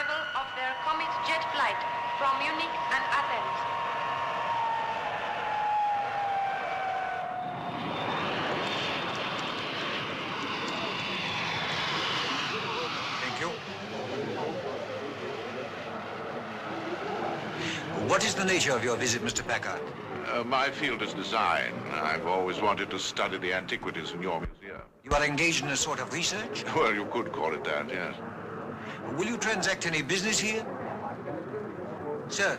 arrival of their Comet jet flight from Munich and Athens. Thank you. What is the nature of your visit, Mr. Packard? My field is design. I've always wanted to study the antiquities in your museum. You are engaged in a sort of research? Well, you could call it that, yes. Will you transact any business here? Sir?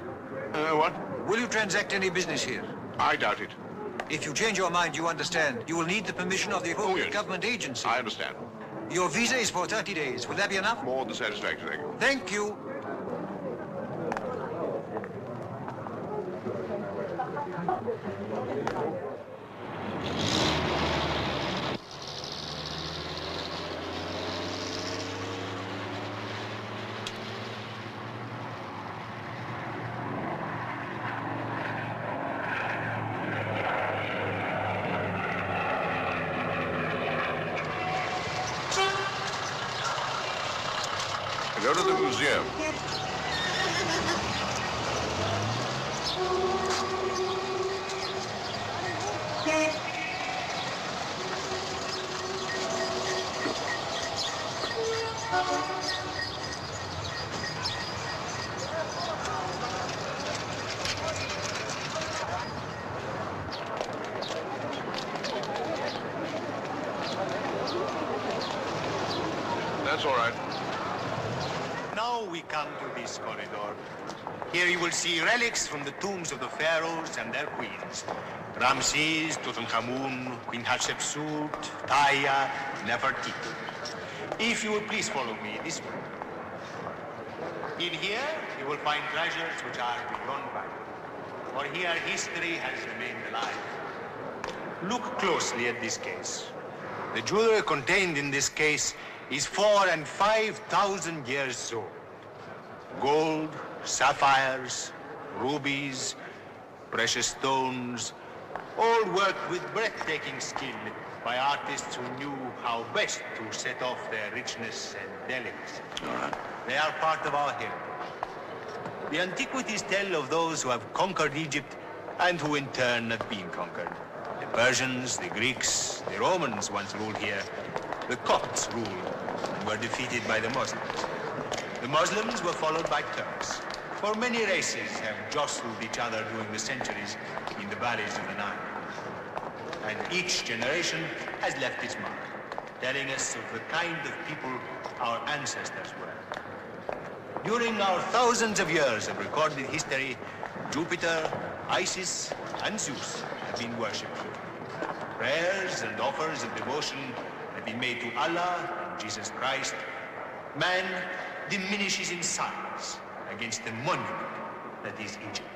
What? Will you transact any business here? I doubt it. If you change your mind, you understand, you will need the permission of the appropriate government agency. I understand. Your visa is for 30 days. Will that be enough? More than satisfactory. Thank you. Go to the museum. That's all right. Now we come to this corridor. Here you will see relics from the tombs of the pharaohs and their queens. Ramses, Tutankhamun, Queen Hatshepsut, Taya, Nefertiti. If you will please follow me this way. In here, you will find treasures which are beyond value. For here, history has remained alive. Look closely at this case. The jewelry contained in this case is 4,000 and 5,000 years old. Gold, sapphires, rubies, precious stones, all worked with breathtaking skill by artists who knew how best to set off their richness and delicacy. All right. They are part of our heritage. The antiquities tell of those who have conquered Egypt and who in turn have been conquered. The Persians, the Greeks, the Romans once ruled here. The Copts ruled and were defeated by the Muslims. The Muslims were followed by Turks. For many races have jostled each other during the centuries in the valleys of the Nile. And each generation has left its mark, telling us of the kind of people our ancestors were. During our thousands of years of recorded history, Jupiter, Isis, and Zeus have been worshipped. Prayers and offers of devotion have been made to Allah and Jesus Christ. Man diminishes in size against the monument that is Egypt.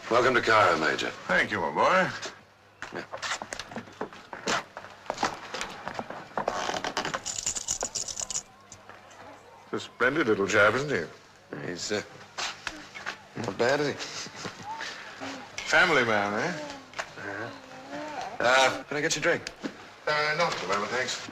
Welcome to Cairo, Major. Thank you, my boy. Yeah. It's a splendid little chap, isn't he? He's, not bad, is he? Family man, eh? Can I get you a drink? Not at the moment, thanks.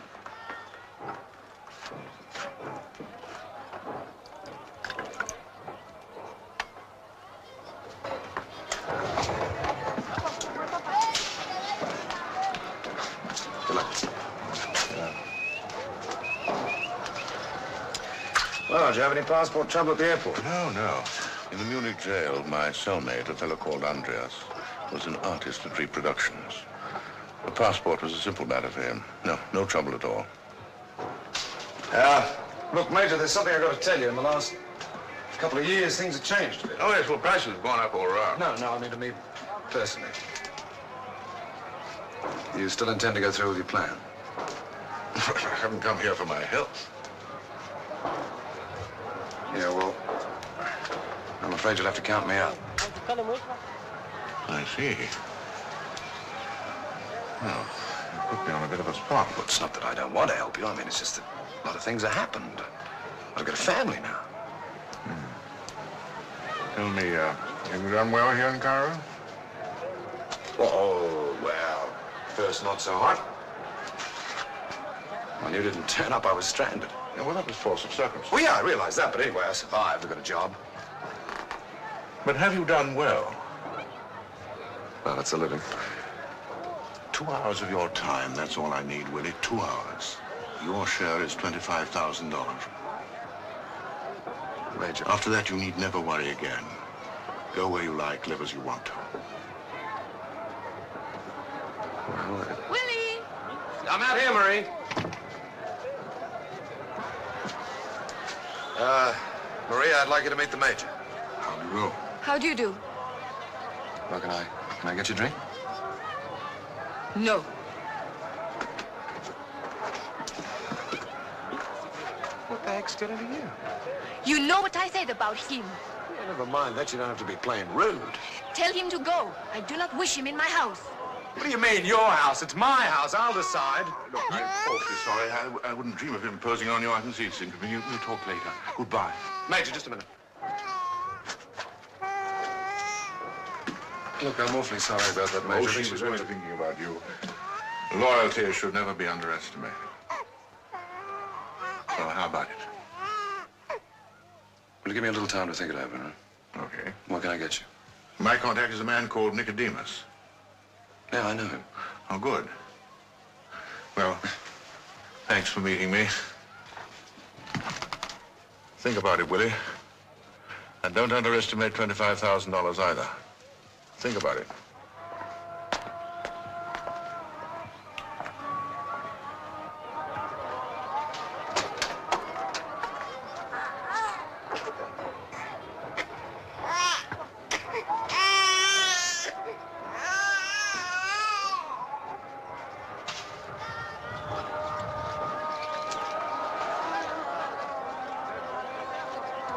Good luck. Well, do you have any passport trouble at the airport? No. In the Munich jail, my cellmate, a fellow called Andreas, was an artist at reproductions. The passport was a simple matter for him. No trouble at all. Look, Major, there's something I've got to tell you. In the last couple of years, things have changed a bit. Oh, yes, well, prices have gone up all around. No, I mean to me personally. You still intend to go through with your plan? I haven't come here for my health. Yeah, well, I'm afraid you'll have to count me out. I see. Well, you put me on a bit of a spot. Well, it's not that I don't want to help you. I mean, it's just that a lot of things have happened. I've got a family now. Tell me, have you done well here in Cairo? Oh, well, first not so hot. When you didn't turn up, I was stranded. Yeah, well, that was force of circumstance. Well, yeah, I realize that, but anyway, I survived. I got a job. But have you done well? Well, it's a living. 2 hours of your time, that's all I need, Willie. 2 hours. Your share is $25,000. Major. After that, you need never worry again. Go where you like, live as you want to. Well, Willie! I'm out here, Marie. Maria, I'd like you to meet the Major. How do you go? How do you do? Well, can I get you a drink? No. What the heck's getting into you? You know what I said about him. Yeah, never mind that. You don't have to be plain rude. Tell him to go. I do not wish him in my house. What do you mean, your house? It's my house. I'll decide. Look, I'm awfully sorry. I wouldn't dream of imposing on you. I can see it's inconvenient. We'll talk later. Goodbye. Major, just a minute. Look, I'm awfully sorry about that, Major. Oh, she was only thinking about you. Loyalty should never be underestimated. So how about it? Will you give me a little time to think it over, huh? Okay. What can I get you? My contact is a man called Nicodemus. Yeah, I know him. Oh, good. Well, thanks for meeting me. Think about it, Willie. And don't underestimate $25,000 either. Think about it.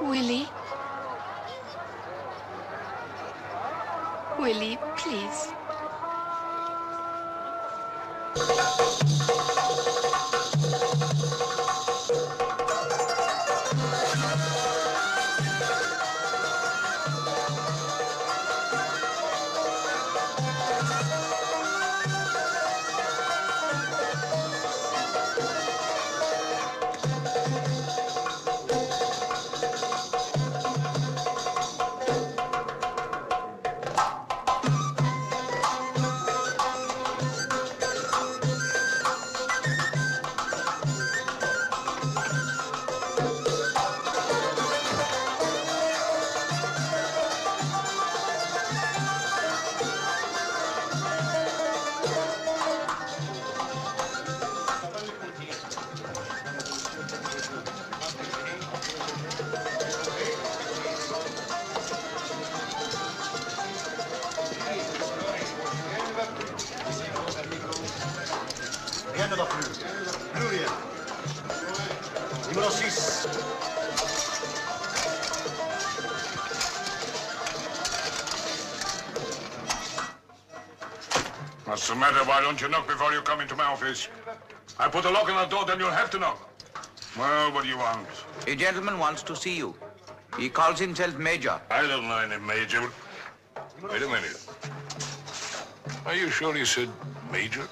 Willie? Willie, please. What's the matter? Why don't you knock before you come into my office? I put a lock on the door, then you'll have to knock. Well, what do you want? A gentleman wants to see you. He calls himself Major. I don't know any Major. Wait a minute. Are you sure he said Major?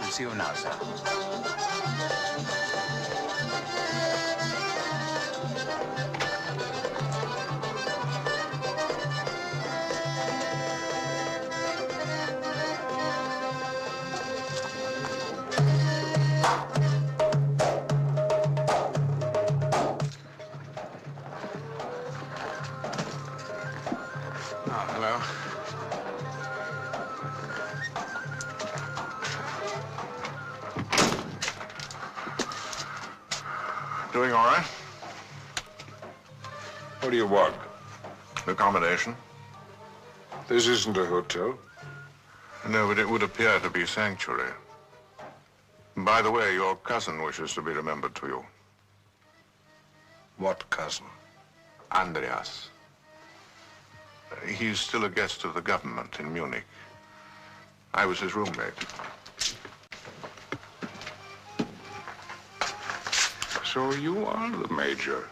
We'll see you now, sir. Oh, hello. Doing all right? What do you want? Accommodation? This isn't a hotel. No, but it would appear to be sanctuary. By the way, your cousin wishes to be remembered to you. What cousin? Andreas. He's still a guest of the government in Munich. I was his roommate. So you are the Major.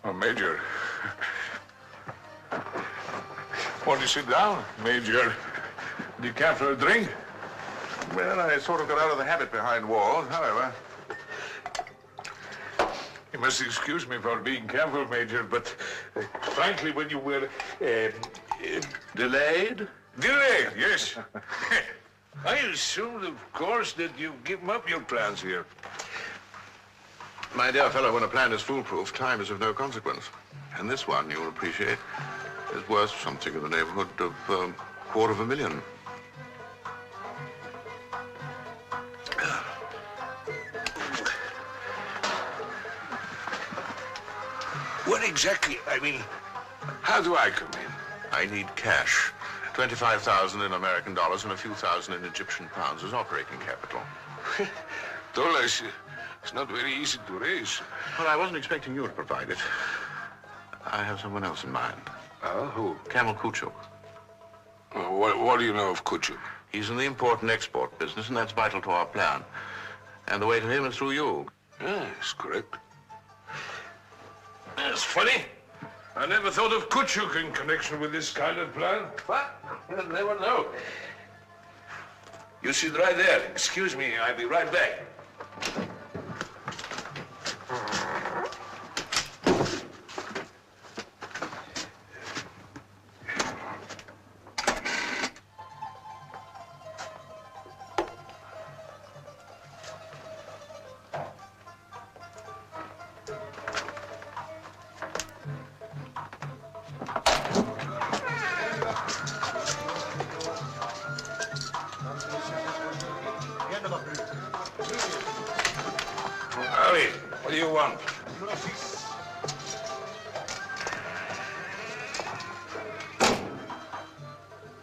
Oh, Major. Won't you sit down, Major? Do you care for a drink? Well, I sort of got out of the habit behind walls, however. You must excuse me for being careful, Major, but frankly, when you were Delayed? delayed, yes. I assumed, of course, that you've given up your plans here. My dear fellow, when a plan is foolproof, time is of no consequence. And this one, you'll appreciate, is worth something in the neighborhood of $250,000. What exactly, I mean, how do I come in? I need cash. 25,000 in American dollars and a few thousand in Egyptian pounds as operating capital. Dollars, it's not very easy to raise. Well, I wasn't expecting you to provide it. I have someone else in mind. Who? Camel Kuchuk. What do you know of Kuchuk? He's in the import and export business, and that's vital to our plan. And the way to him is through you. Yes, correct. That's funny. I never thought of Kuchuk in connection with this kind of plan. But you'll never know. You sit right there. Excuse me, I'll be right back. What do you want?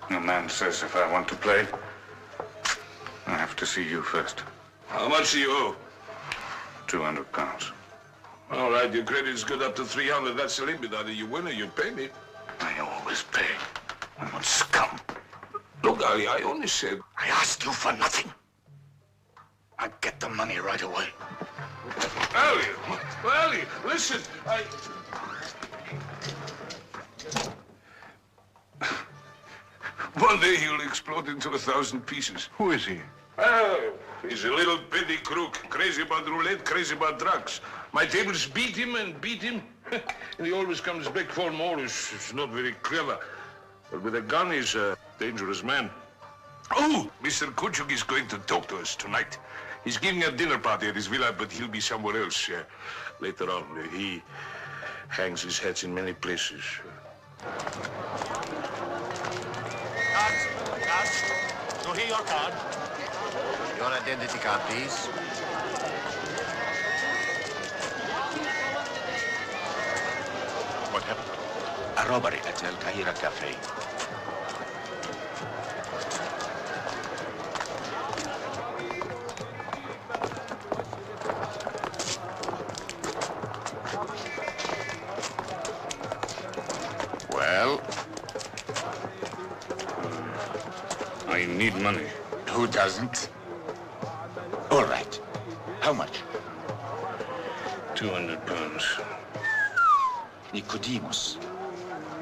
The man says if I want to play, I have to see you first. How much do you owe? 200 pounds. All right, your credit's good up to 300. That's the limit. Either you win or you pay me. I always pay. I'm not scum. Look, Ali, I only said... I ask you for nothing. I get the money right away. Ali, listen, One day he'll explode into 1,000 pieces. Who is he? Oh, he's a little petty crook, crazy about roulette, crazy about drugs. My tables beat him and beat him, and he always comes back for more. He's not very clever. But with a gun, he's a dangerous man. Oh, Mr. Kuchuk is going to talk to us tonight. He's giving a dinner party at his villa, but he'll be somewhere else later on. He hangs his hats in many places. Cards. So here your card. Your identity card, please. What happened? A robbery at El Kahira Cafe. Well, I need money. Who doesn't? All right. How much? 200 pounds. Nicodemus.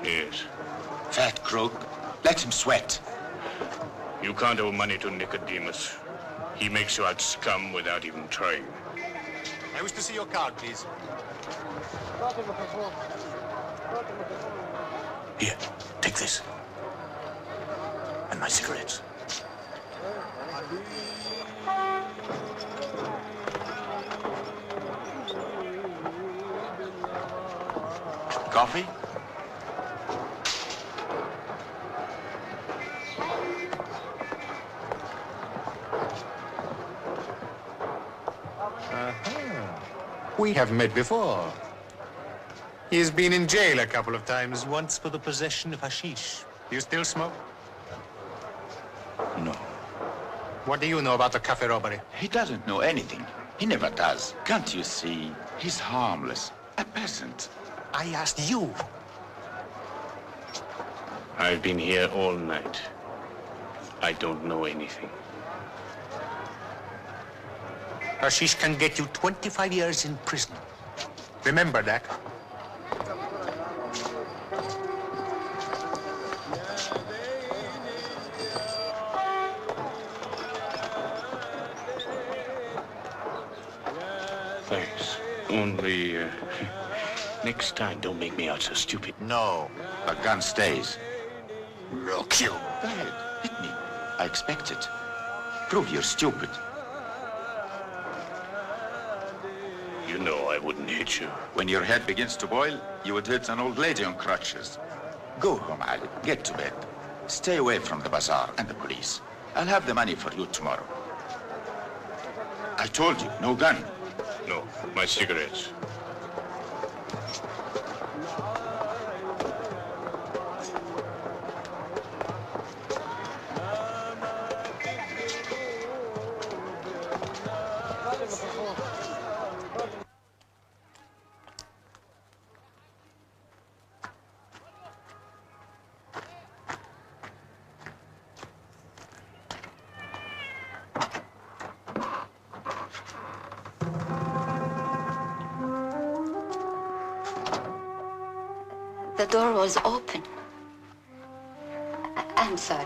Yes. Fat crook. Let him sweat. You can't owe money to Nicodemus. He makes you out scum without even trying. I wish to see your card, please. Here, take this. And my cigarettes. Coffee? We have met before. He has been in jail a couple of times, once for the possession of hashish. Do you still smoke? No. What do you know about the cafe robbery? He doesn't know anything. He never does. Can't you see? He's harmless. A peasant. I asked you. I've been here all night. I don't know anything. Hashish can get you 25 years in prison. Remember that. Thanks. Only, next time, don't make me out so stupid. No. A gun stays. Look, you. Go ahead. Hit me. I expect it. Prove you're stupid. You know I wouldn't hit you. When your head begins to boil, you would hit an old lady on crutches. Go home, Ali. Get to bed. Stay away from the bazaar and the police. I'll have the money for you tomorrow. I told you, no gun. No, my cigarettes. The door was open. I'm sorry.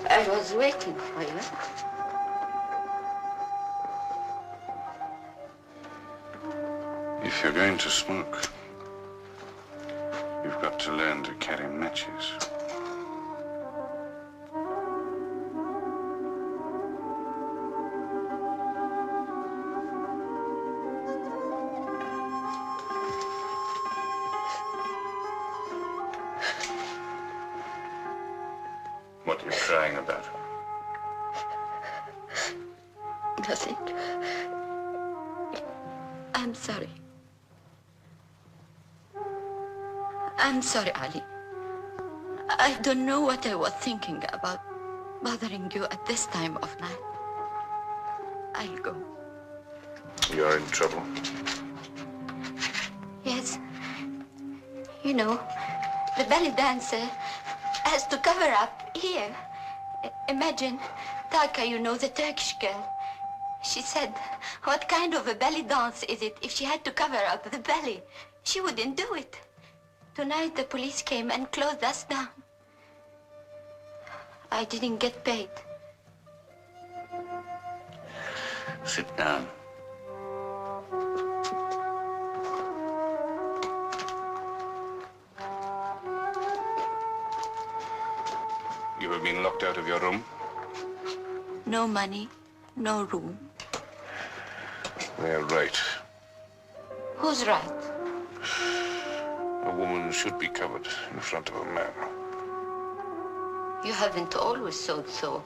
I was waiting for you. If you're going to smoke, you've got to learn to carry matches. What are you crying about? Nothing. I'm sorry. I'm sorry, Ali. I don't know what I was thinking about bothering you at this time of night. I'll go. You're in trouble. Yes. You know, the belly dancer has to cover up here. Imagine, Taka, you know, the Turkish girl. She said, what kind of a belly dance is it if she had to cover up the belly? She wouldn't do it. Tonight the police came and closed us down. I didn't get paid. Sit down. You have been locked out of your room? No money, no room. They're right. Who's right? A woman should be covered in front of a man. You haven't always thought so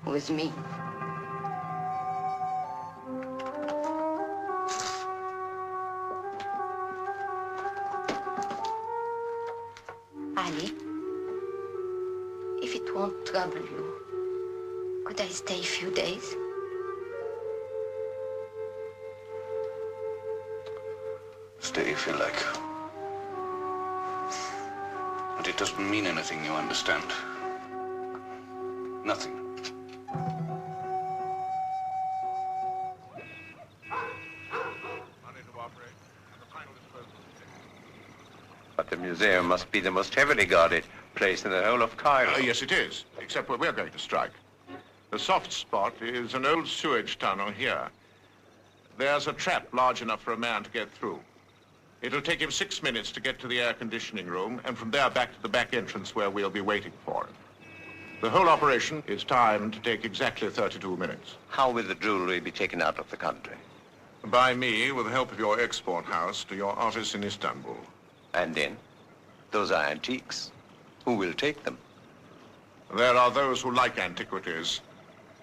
with me. Ali, if it won't trouble you, could I stay a few days? Stay if you like. But it doesn't mean anything, you understand? Nothing. But the museum must be the most heavily guarded place in the whole of Cairo. Yes, it is, except where we're going to strike. The soft spot is an old sewage tunnel here. There's a trap large enough for a man to get through. It'll take him 6 minutes to get to the air conditioning room, and from there back to the back entrance where we'll be waiting for him. The whole operation is timed to take exactly 32 minutes. How will the jewelry be taken out of the country? By me, with the help of your export house, to your office in Istanbul. And then? Those are antiques. Who will take them? There are those who like antiquities,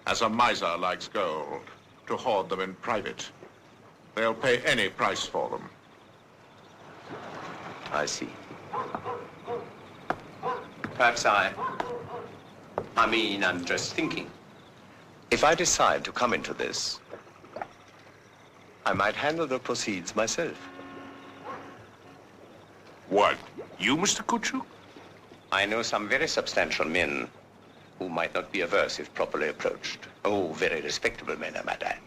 as a miser likes gold, to hoard them in private. They'll pay any price for them. I see. Perhaps I'm just thinking. If I decide to come into this, I might handle the proceeds myself. What? You, Mr. Kuchu? I know some very substantial men who might not be averse if properly approached. Oh, very respectable men, I might add.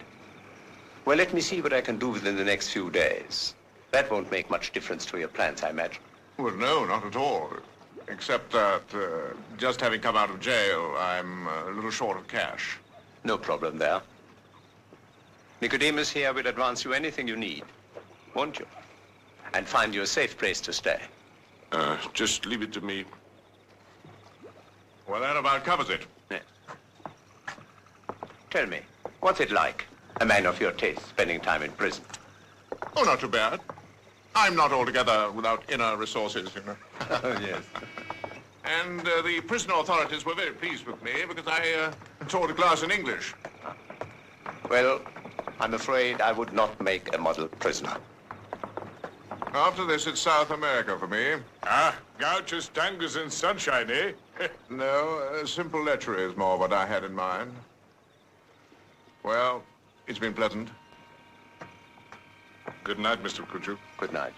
Well, let me see what I can do within the next few days. That won't make much difference to your plans, I imagine. Well, no, not at all. Except that, just having come out of jail, I'm a little short of cash. No problem there. Nicodemus here will advance you anything you need, won't you? And find you a safe place to stay. Just leave it to me. Well, that about covers it. Yeah. Tell me, what's it like, a man of your taste, spending time in prison? Oh, not too bad. I'm not altogether without inner resources, you know. Oh, yes. And the prison authorities were very pleased with me because I taught a class in English. Well, I'm afraid I would not make a model prisoner. After this, it's South America for me. Ah, gauchos, tangos, and sunshine, eh? No, simple lechery is more what I had in mind. Well, it's been pleasant. Good night, Mr. Kuchu. Good night.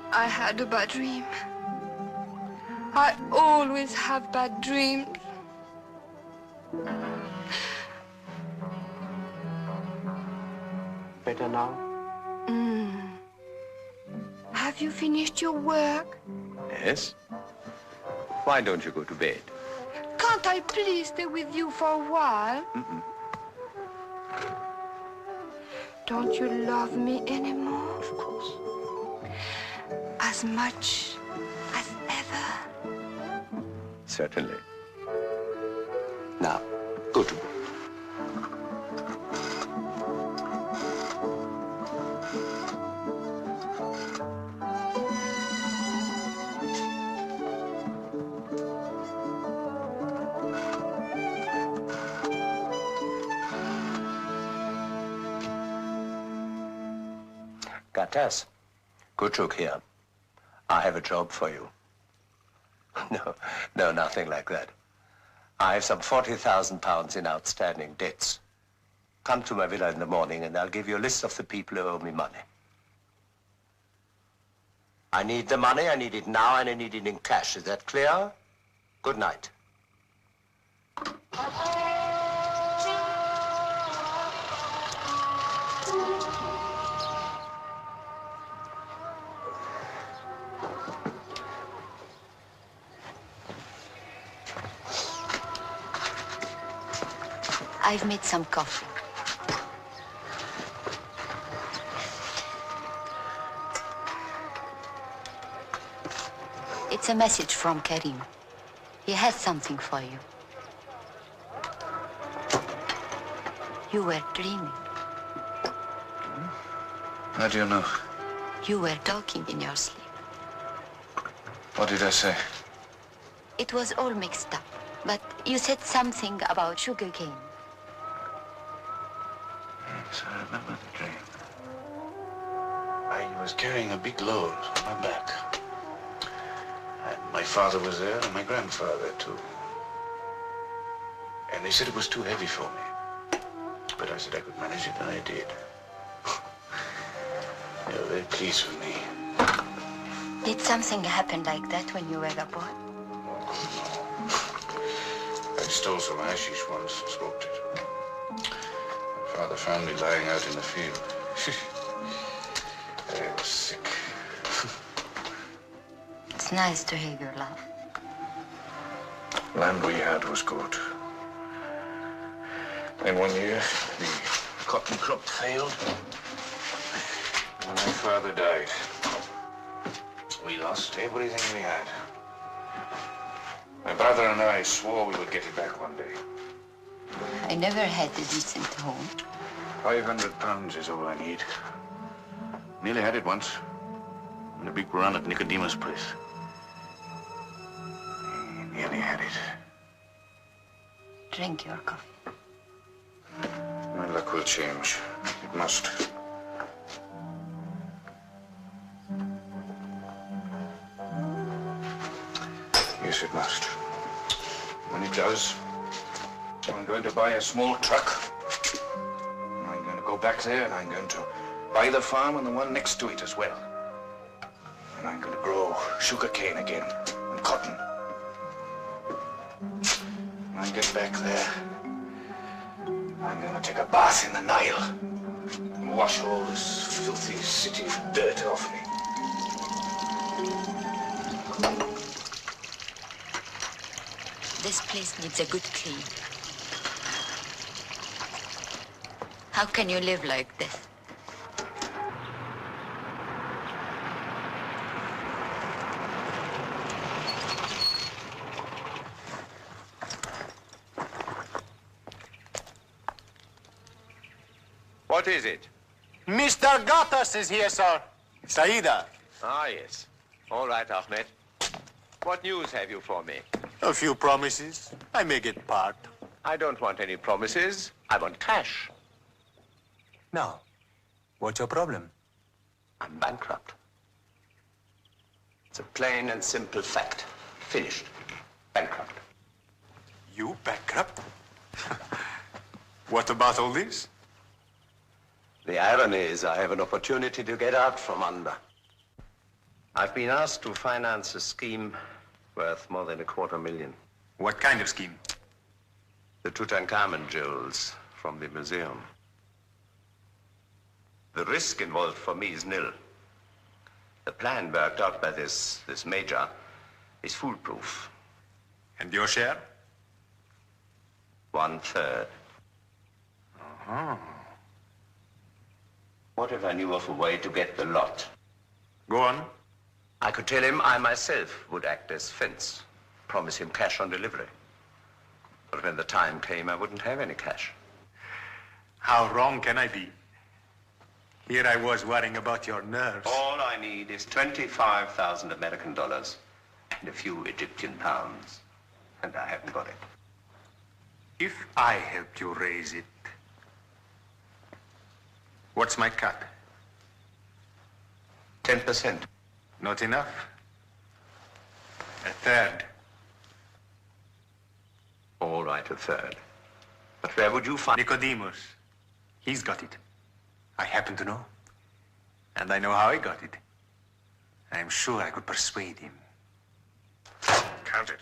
I had a bad dream. I always have bad dreams. Better now? Have you finished your work? Yes. Why don't you go to bed? Can't I please stay with you for a while? Don't you love me anymore? Of course. As much as ever? Certainly. Now, go to bed. Gatas, Kuchuk here. I have a job for you. No, nothing like that. I have some 40,000 pounds in outstanding debts. Come to my villa in the morning and I'll give you a list of the people who owe me money. I need the money, I need it now, and I need it in cash. Is that clear? Good night. I've made some coffee. It's a message from Karim. He has something for you. You were dreaming. How do you know? You were talking in your sleep. What did I say? It was all mixed up, but you said something about sugarcane. Yes, I remember the dream. I was carrying a big load on my back. And my father was there, and my grandfather, too. And they said it was too heavy for me. But I said I could manage it, and I did. They were very pleased with me. Did something happen like that when you were a boy? I stole some hashish once and smoked it. My father found me lying out in the field. I was sick. It's nice to hear you laugh. Land we had was good. Then one year, the cotton crop failed. And my father died. We lost everything we had. My brother and I swore we would get it back one day. I never had a decent home. £500 is all I need. Nearly had it once. In a big run at Nicodemus' place. Nearly had it. Drink your coffee. My luck will change. It must. Yes, it must. When it does, I'm going to buy a small truck. I'm going to go back there and I'm going to buy the farm and the one next to it as well. And I'm going to grow sugarcane again and cotton. When I get back there, I'm going to take a bath in the Nile and wash all this filthy city dirt off me. This place needs a good clean. How can you live like this? What is it? Mr. Gattas is here, sir. Saida. Ah, yes. All right, Ahmed. What news have you for me? A few promises. I may get part. I don't want any promises. I want cash. Now, what's your problem? I'm bankrupt. It's a plain and simple fact. Finished. Bankrupt. You bankrupt? What about all this? The irony is I have an opportunity to get out from under. I've been asked to finance a scheme worth more than $250,000. What kind of scheme? The Tutankhamun jewels from the museum. The risk involved for me is nil. The plan worked out by this major is foolproof. And your share? 1/3. What if I knew of a way to get the lot? Go on. I could tell him I myself would act as fence, promise him cash on delivery. But when the time came, I wouldn't have any cash. How wrong can I be? Here I was worrying about your nerves. All I need is 25,000 American dollars and a few Egyptian pounds. And I haven't got it. If I helped you raise it, what's my cut? 10%. Not enough. A third. All right, a third. But where would you find... Nicodemus. He's got it. I happen to know. And I know how he got it. I'm sure I could persuade him. Count it.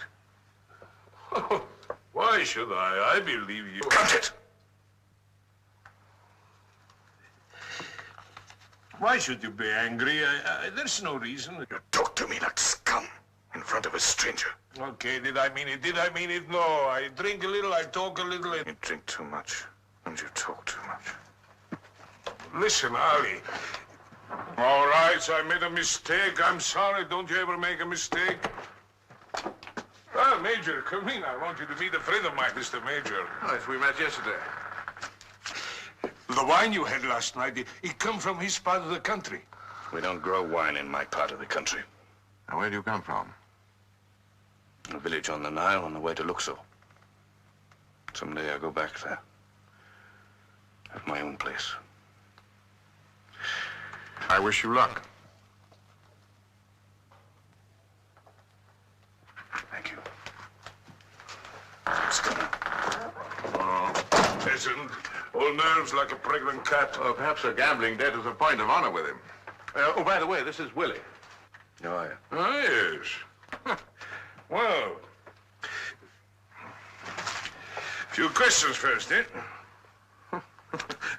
Why should I? I believe you. Count it! Why should you be angry? There's no reason. You talk to me like scum in front of a stranger. Okay, did I mean it? Did I mean it? No. I drink a little, I talk a little. You drink too much, and you talk too much. Listen, Ali. All right, I made a mistake. I'm sorry. Don't you ever make a mistake? Ah, Major, come in. I want you to meet a friend of mine, Mr. Major. Yes, we met yesterday. The wine you had last night, it come from his part of the country. We don't grow wine in my part of the country. Now, where do you come from? A village on the Nile on the way to Luxor. Someday I'll go back there. Have my own place. I wish you luck. Thank you. Let's go now. Oh, peasant. All nerves like a pregnant cat. Perhaps a gambling debt is a point of honor with him. Oh, by the way, this is Willie. How are you? Ah, yes. Well, few questions first, eh?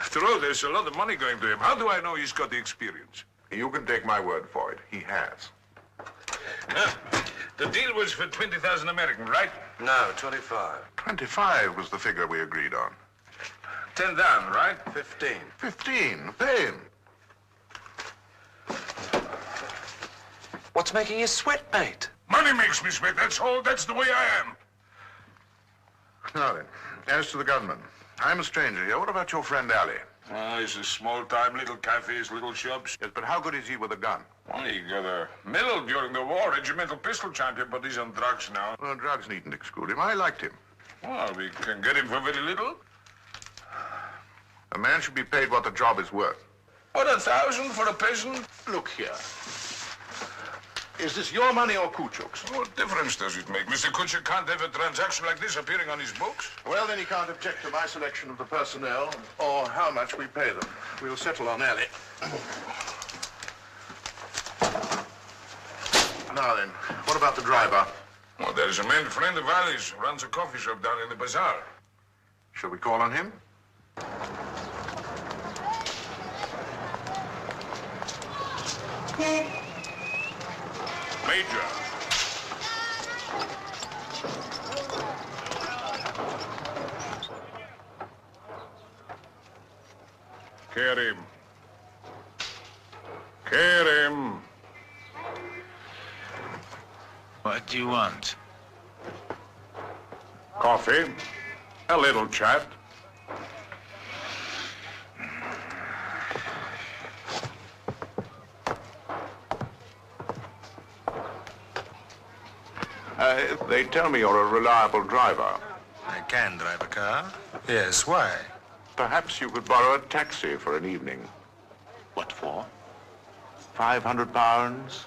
After all, there's a lot of money going to him. How do I know he's got the experience? You can take my word for it. He has. The deal was for 20,000 American, right? No, 25. 25 was the figure we agreed on. 10 down, right? 15. 15. Pay him. What's making you sweat, mate? Money makes me sweat, that's all. That's the way I am. Now then, as to the gunman, I'm a stranger here. What about your friend Ali? He's a small-time, little cafes, little shops. Yes, but how good is he with a gun? Well, he got a medal during the war, regimental pistol champion, but he's on drugs now. Well, drugs needn't exclude him. I liked him. Well, we can get him for very little. A man should be paid what the job is worth. What, 1,000 for a peasant? Look here. Is this your money or Kuchuk's? What difference does it make? Mr. Kuchuk can't have a transaction like this appearing on his books. Well, then he can't object to my selection of the personnel or how much we pay them. We'll settle on Ali. Now then, what about the driver? Well, there's a man friend of Ali's who runs a coffee shop down in the bazaar. Shall we call on him? Major. Carry him. Carry him. What do you want? Coffee. A little chat. They tell me you're a reliable driver. I can drive a car. Yes, why? Perhaps you could borrow a taxi for an evening. What for? 500 pounds.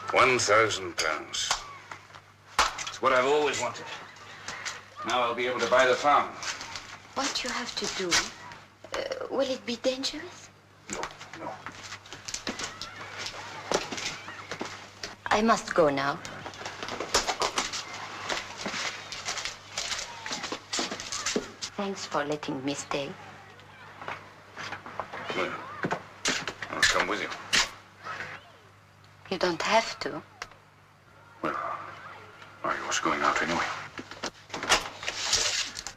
£1,000. It's what I've always wanted. Now I'll be able to buy the farm. What you have to do, will it be dangerous? No. I must go now. Thanks for letting me stay. Well, I'll come with you. You don't have to. Well, I was going out anyway.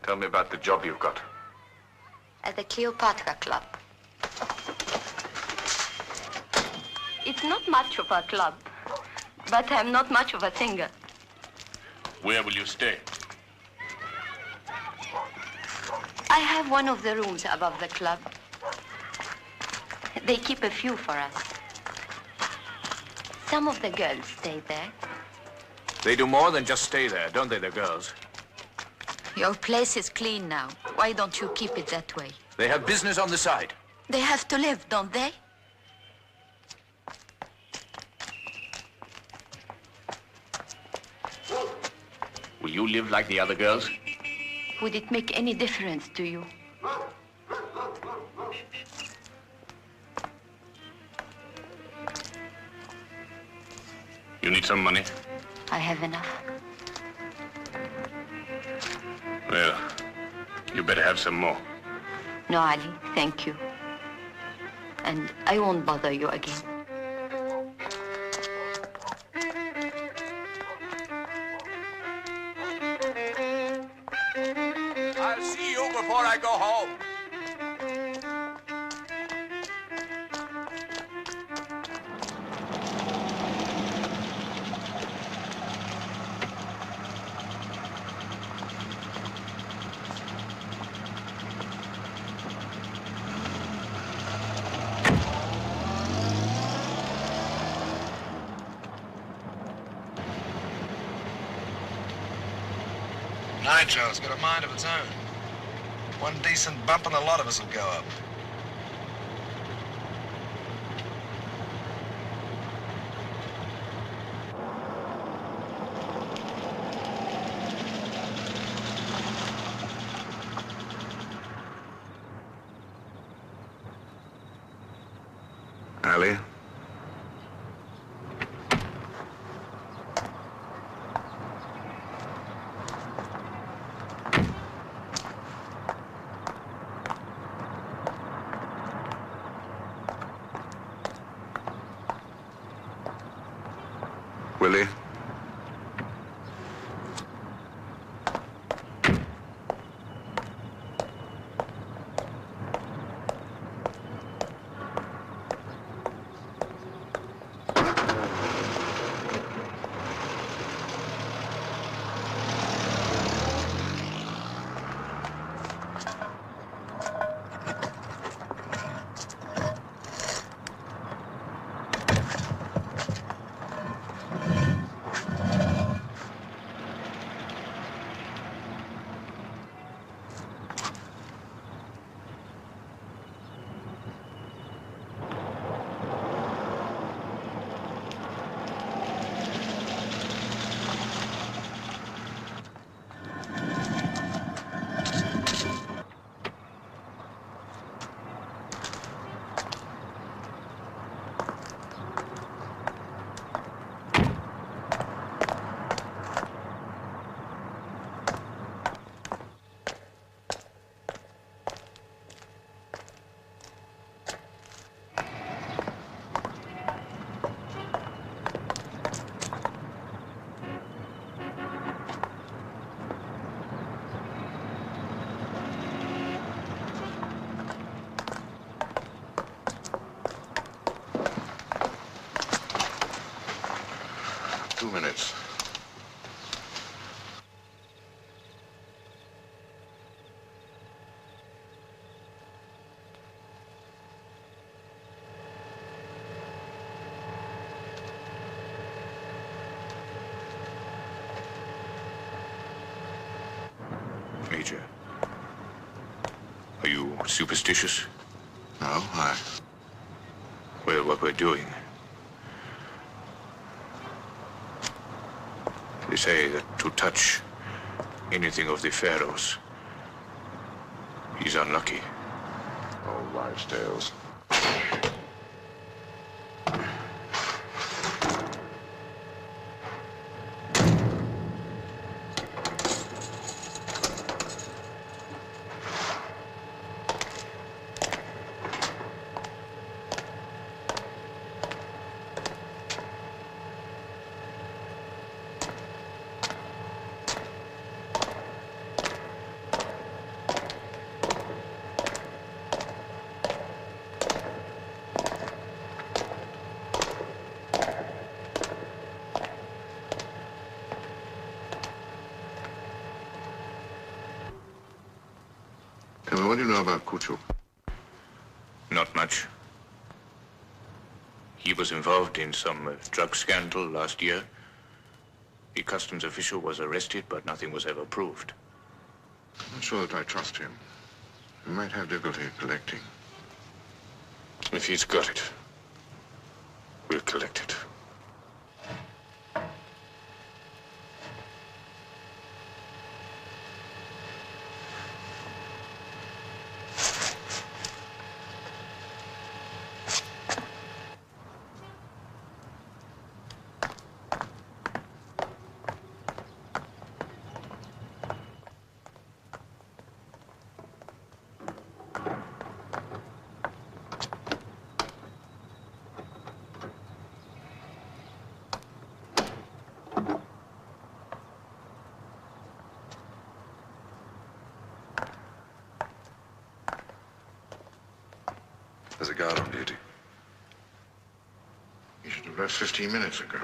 Tell me about the job you've got. At the Cleopatra Club. It's not much of a club, but I'm not much of a singer. Where will you stay? I have one of the rooms above the club. They keep a few for us. Some of the girls stay there. They do more than just stay there, don't they, the girls? Your place is clean now. Why don't you keep it that way? They have business on the side. They have to live, don't they? Will you live like the other girls? Would it make any difference to you? You need some money? I have enough. Well, you better have some more. No, Ali, thank you. And I won't bother you again. I'll see you before I go home. Nitro's got a mind of its own. One decent bump and a lot of us will go up. Ali? Willie? Minutes. Major, are you superstitious? No, why? Well, what we're doing. They say that to touch anything of the pharaohs is unlucky. Old wives' tales. What do you know about Kuchu? Not much. He was involved in some drug scandal last year. The customs official was arrested, but nothing was ever proved. I'm not sure that I trust him. He might have difficulty collecting. If he's got it, we'll collect it. There's a guard on duty. He should have left 15 minutes ago.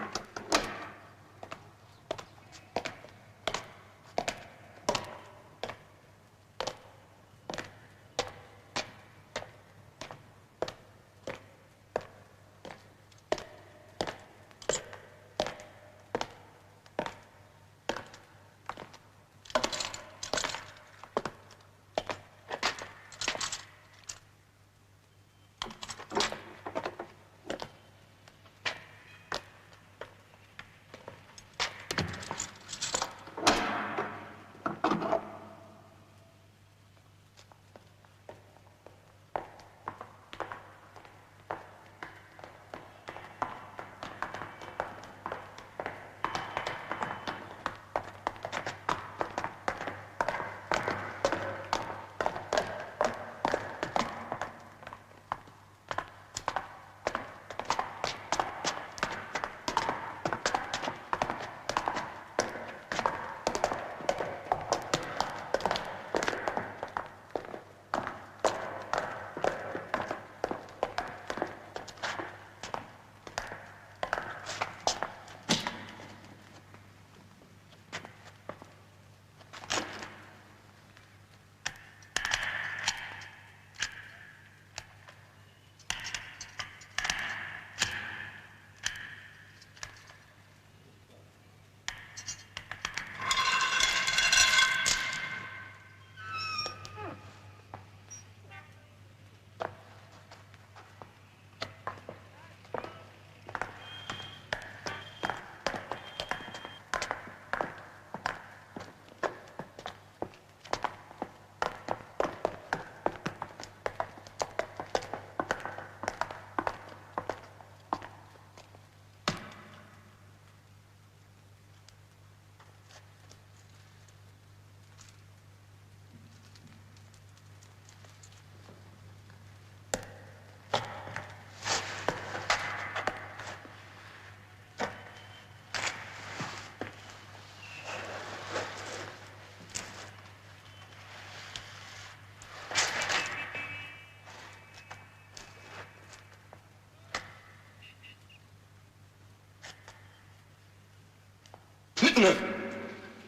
No.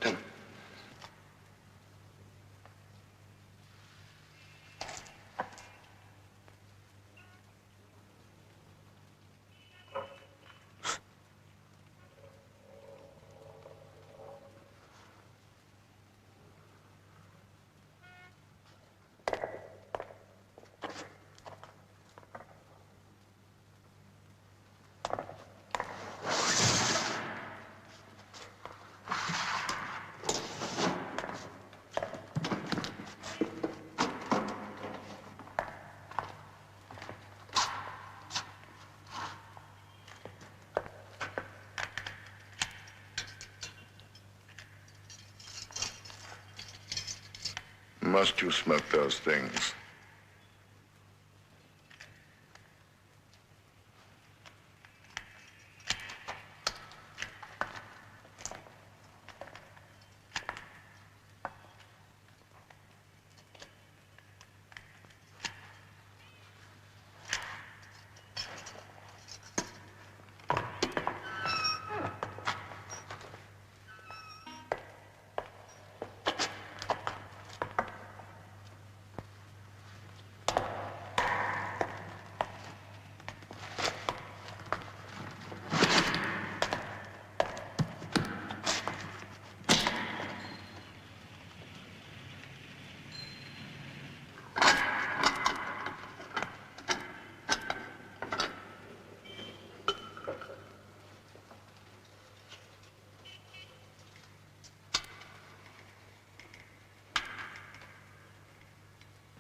Don't. Must you smoke those things?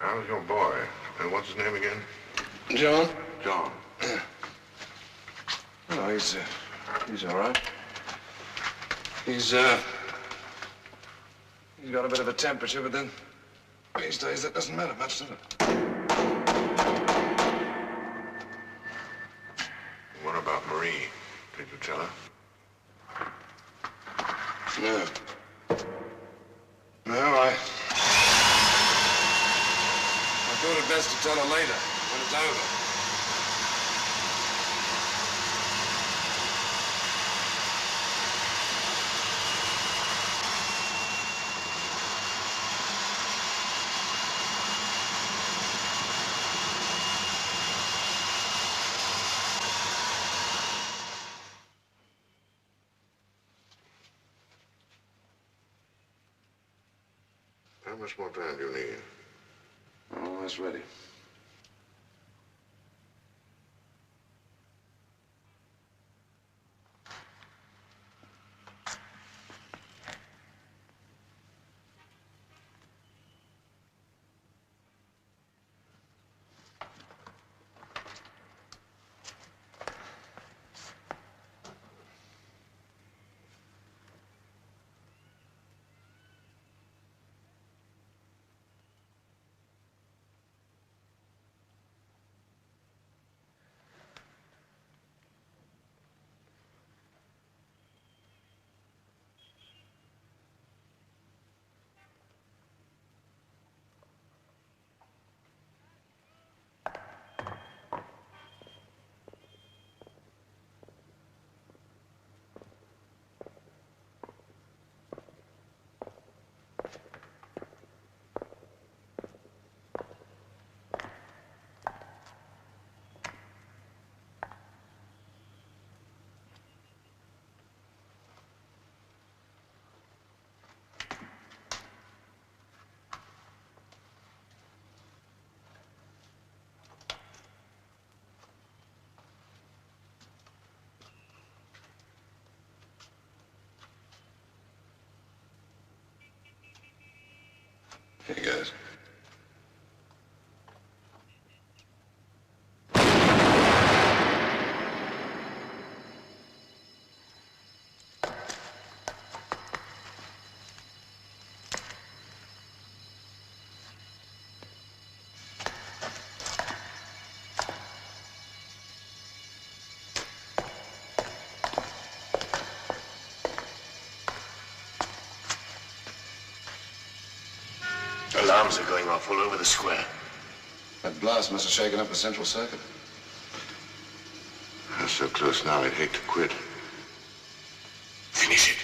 How's your boy? And what's his name again? John? John. Oh, he's all right. He's got a bit of a temperature, but then these days that doesn't matter much, does it? What about Marie? Did you tell her? No. No, I thought it best to tell her later, when it's over. How much more time do you need? Oh, that's ready. Here he goes. Alarms are going off all over the square. That blast must have shaken up the central circuit. They're so close now, I'd hate to quit. Finish it.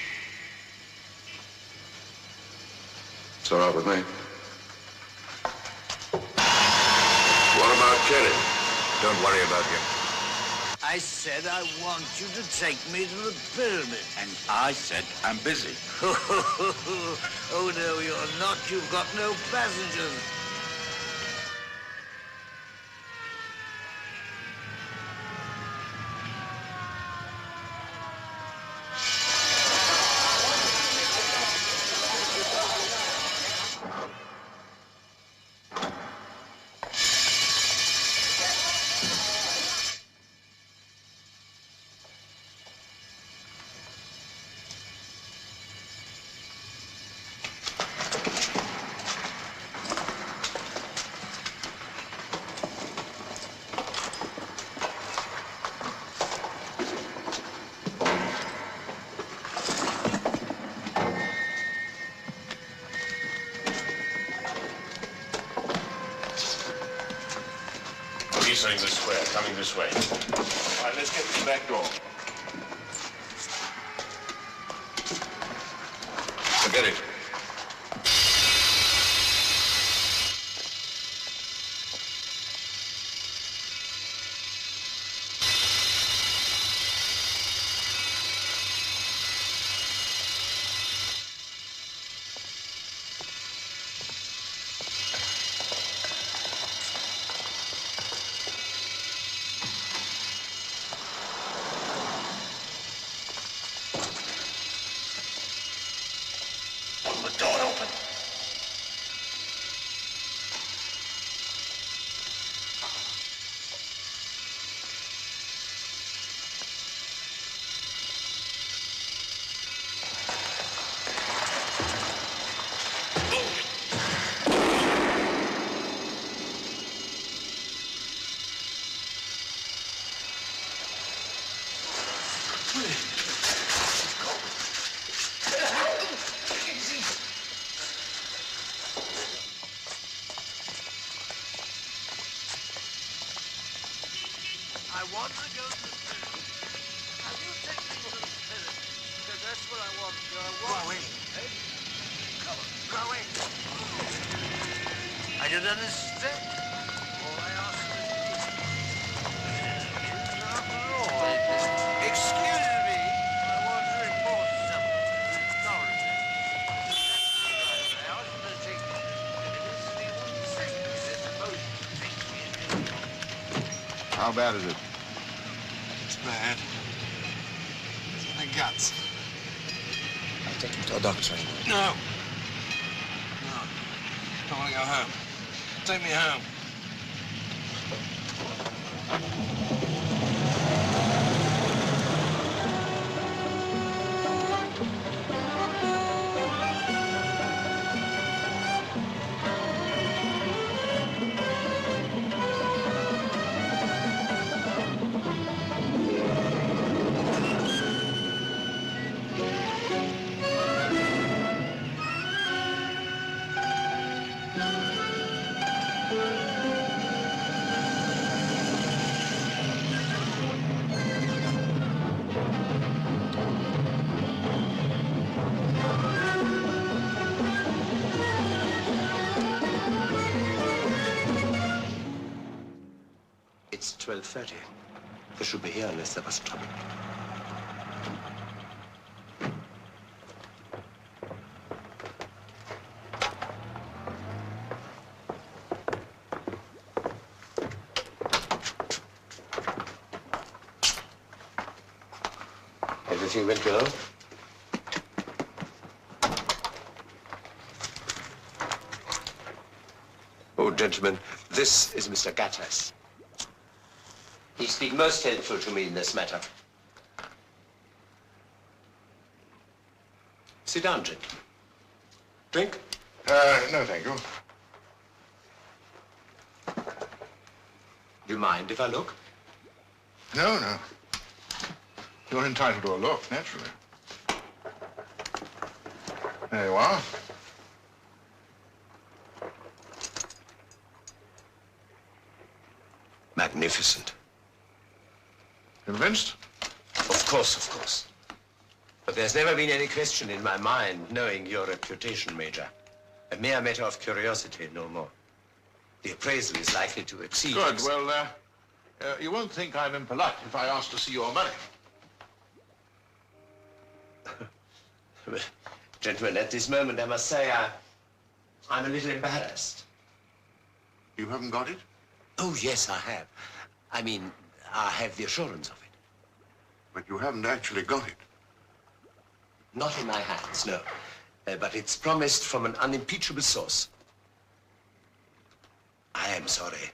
It's all right with me. What about Kelly? Don't worry about him. I said I want you to take me to the pyramid. And I said I'm busy. Oh, no, you're not. You've got no passengers. Entering the square, coming this way. All right, let's get to the back door. Forget it. I want to go to the film. Have you taken me to the film? Because that's what I want to go. Go away. Hey? Come on, go away. I don't understand. All I ask is after all. Excuse me. I want to report something to the authorities. I asked them to take me to the wouldn't say because there's a motion that takes me in. How bad is it? It's bad. It's in the guts. I'll take him to a doctor. No. No. I want to go home. Take me home. It's 12:30. They should be here unless there was trouble. Everything went well? Oh, gentlemen, this is Mr. Gattas. He's been most helpful to me in this matter. Sit down, gentlemen. Drink? No, thank you. Do you mind if I look? No, no. You're entitled to a look, naturally. There you are. Magnificent. Convinced? Of course. But there's never been any question in my mind, knowing your reputation, Major. A mere matter of curiosity, no more. The appraisal is likely to exceed... Good. Well, you won't think I'm impolite if I ask to see your money. Gentlemen, at this moment, I must say I'm a little embarrassed. You haven't got it? Oh, yes, I have. I mean, I have the assurance of it. But you haven't actually got it. Not in my hands, no. But it's promised from an unimpeachable source. I am sorry.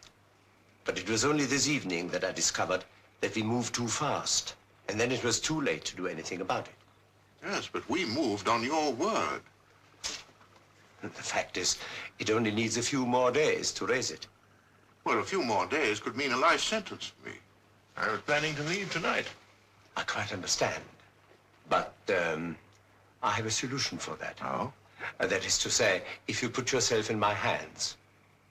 But it was only this evening that I discovered that we moved too fast. And then it was too late to do anything about it. Yes, but we moved on your word. The fact is, it only needs a few more days to raise it. Well, a few more days could mean a life sentence for me. I was planning to leave tonight. I quite understand. But I have a solution for that. Oh? That is to say, if you put yourself in my hands.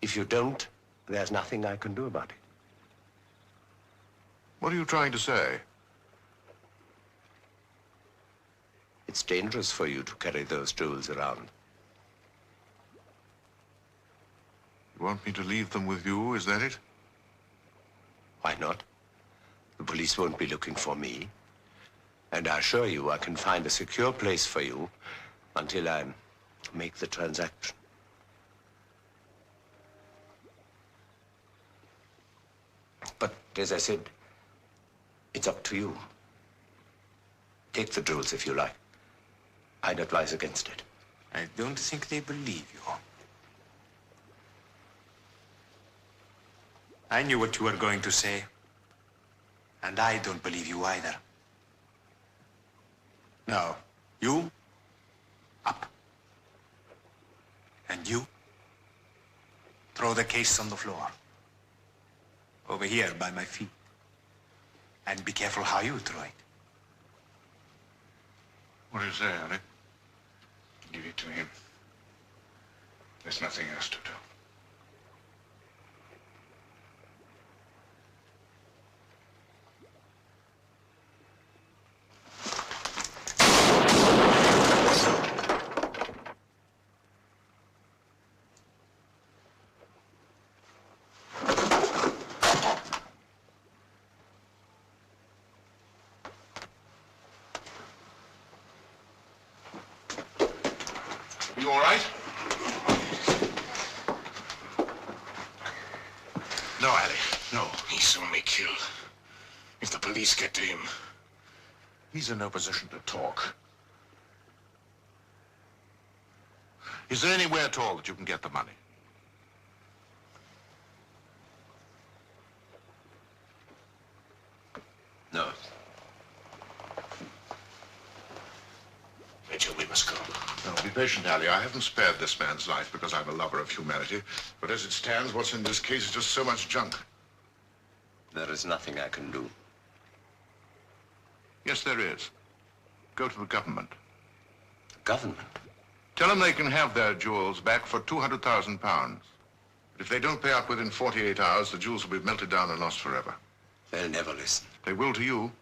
If you don't, there's nothing I can do about it. What are you trying to say? It's dangerous for you to carry those jewels around. You want me to leave them with you, is that it? Why not? The police won't be looking for me. And I assure you I can find a secure place for you until I make the transaction. But as I said, it's up to you. Take the jewels if you like. I'd advise against it. I don't think they believe you. I knew what you were going to say. And I don't believe you either. Now, you, up. And you, throw the case on the floor. Over here, by my feet. And be careful how you throw it. What do you say, Harry? Give it to him. There's nothing else to do. You all right? No, Ali, no. He's only killed. If the police get to him, he's in no position to talk. Is there anywhere at all that you can get the money? No. Major, we must go. No, be patient, Ali. I haven't spared this man's life because I'm a lover of humanity. But as it stands, what's in this case is just so much junk. There is nothing I can do. Yes, there is. Go to the government. Government? Tell them they can have their jewels back for £200,000. But if they don't pay up within 48 hours, the jewels will be melted down and lost forever. They'll never listen. They will to you.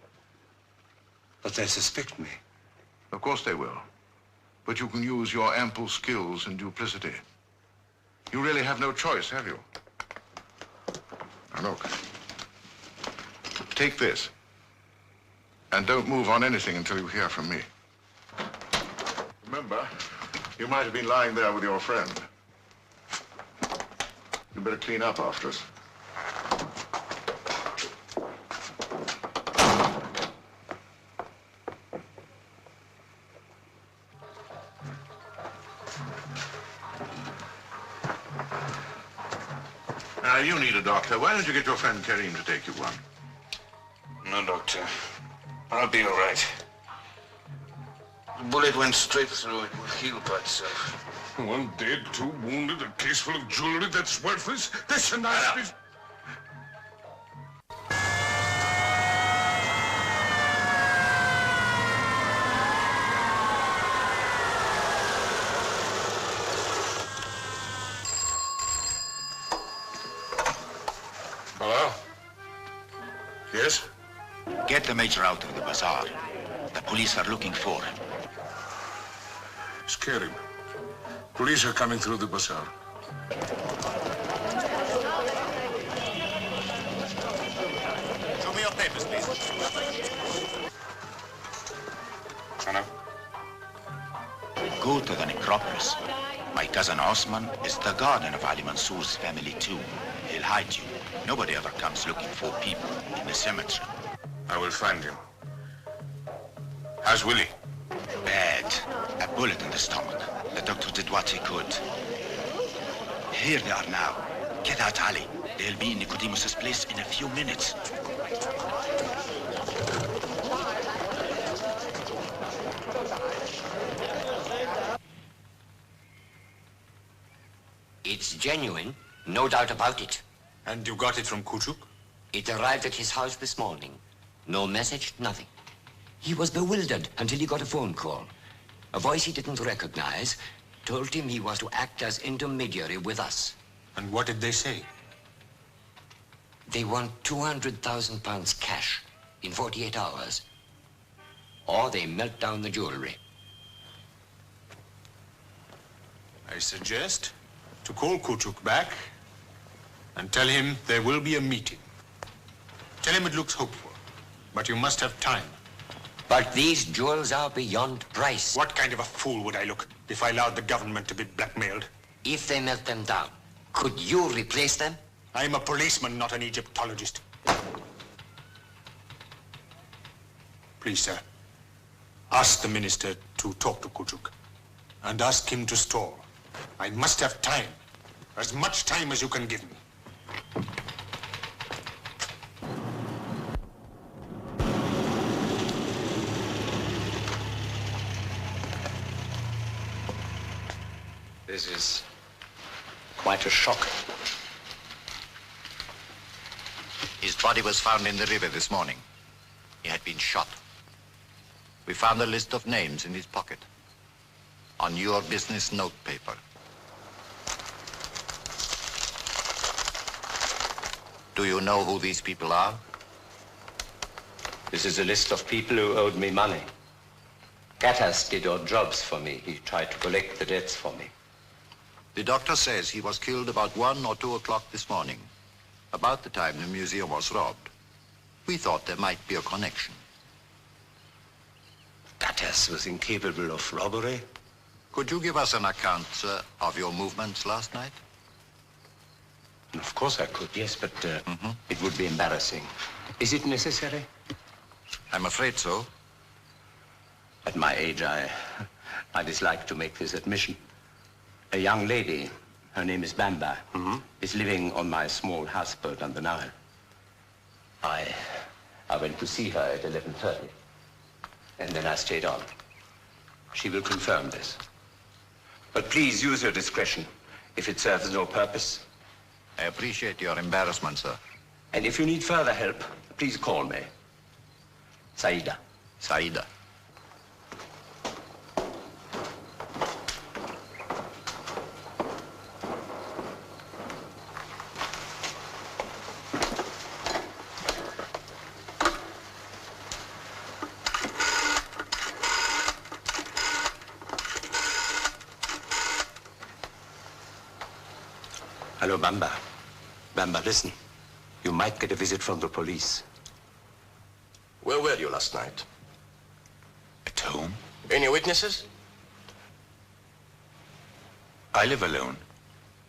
But they suspect me. Of course they will. But you can use your ample skills and duplicity. You really have no choice, have you? Now look. Take this. And don't move on anything until you hear from me. Remember, you might have been lying there with your friend. You better clean up after us. Now, you need a doctor. Why don't you get your friend Karim to take you one? No, Doctor. I'll be all right. The bullet went straight through. It will heal by itself. One dead, two wounded, a case full of jewelry that's worthless. That's a nice piece. Hello? Yes? Get the major out of the bazaar. The police are looking for him. Scare him. Police are coming through the bazaar. Show me your papers, please. Hello? Go to the necropolis. My cousin Osman is the guardian of Ali Mansour's family too. He'll hide you. Nobody ever comes looking for people in the cemetery. I will find him. How's Willie? Bad. A bullet in the stomach. The doctor did what he could. Here they are now. Get out, Ali. They'll be in Nicodemus's place in a few minutes. It's genuine, no doubt about it. And you got it from Kuchuk? It arrived at his house this morning. No message, nothing. He was bewildered until he got a phone call. A voice he didn't recognize told him he was to act as intermediary with us. And what did they say? They want 200,000 pounds cash in 48 hours. Or they melt down the jewelry. I suggest to call Kuchuk back and tell him there will be a meeting. Tell him it looks hopeful, but you must have time. But these jewels are beyond price. What kind of a fool would I look if I allowed the government to be blackmailed? If they melt them down, could you replace them? I'm a policeman, not an Egyptologist. Please, sir, ask the minister to talk to Kuchuk and ask him to stall. I must have time, as much time as you can give me. This is quite a shock. His body was found in the river this morning. He had been shot. We found a list of names in his pocket. On your business note paper. Do you know who these people are? This is a list of people who owed me money. Gatas did odd jobs for me. He tried to collect the debts for me. The doctor says he was killed about 1 or 2 o'clock this morning, about the time the museum was robbed. We thought there might be a connection. Gatas was incapable of robbery. Could you give us an account, sir, of your movements last night? Of course I could, yes, but it would be embarrassing. Is it necessary? I'm afraid so. At my age, I dislike to make this admission. A young lady, her name is Bamba, is living on my small houseboat on the Nile. I went to see her at 11:30, and then I stayed on. She will confirm this. But please use your discretion if it serves no purpose. I appreciate your embarrassment, sir. And if you need further help, please call me. Saida. Saida. Hello, Bamba. Bamba, listen. You might get a visit from the police. Where were you last night? At home? Any witnesses? I live alone.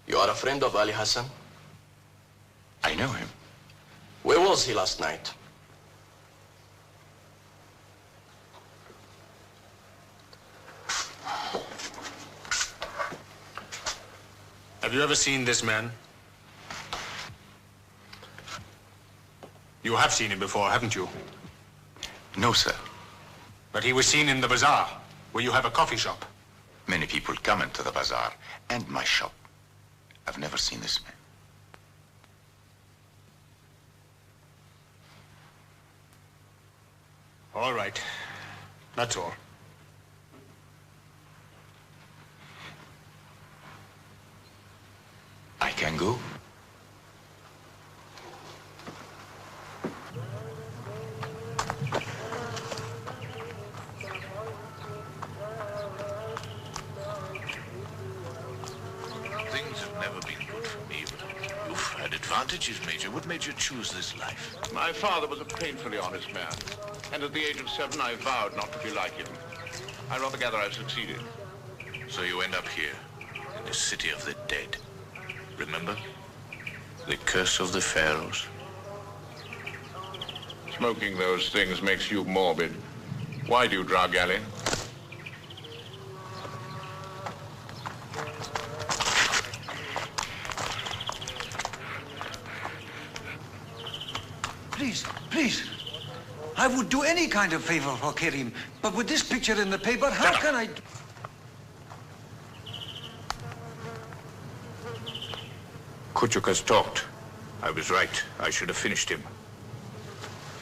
You are a friend of Ali Hassan? I know him. Where was he last night? Have you ever seen this man? You have seen him before, haven't you? No, sir. But he was seen in the bazaar, where you have a coffee shop. Many people come into the bazaar and my shop. I've never seen this man. All right. That's all. I can go? Things have never been good for me, but you've had advantages, Major. What made you choose this life? My father was a painfully honest man, and at the age of 7, I vowed not to be like him. I rather gather I've succeeded. So you end up here, in the city of the dead. Remember? The curse of the pharaohs. Smoking those things makes you morbid. Why do you drug, Ali? Please, please. I would do any kind of favor for Kerim, but with this picture in the paper, how can I... Kuchuk has talked. I was right. I should have finished him.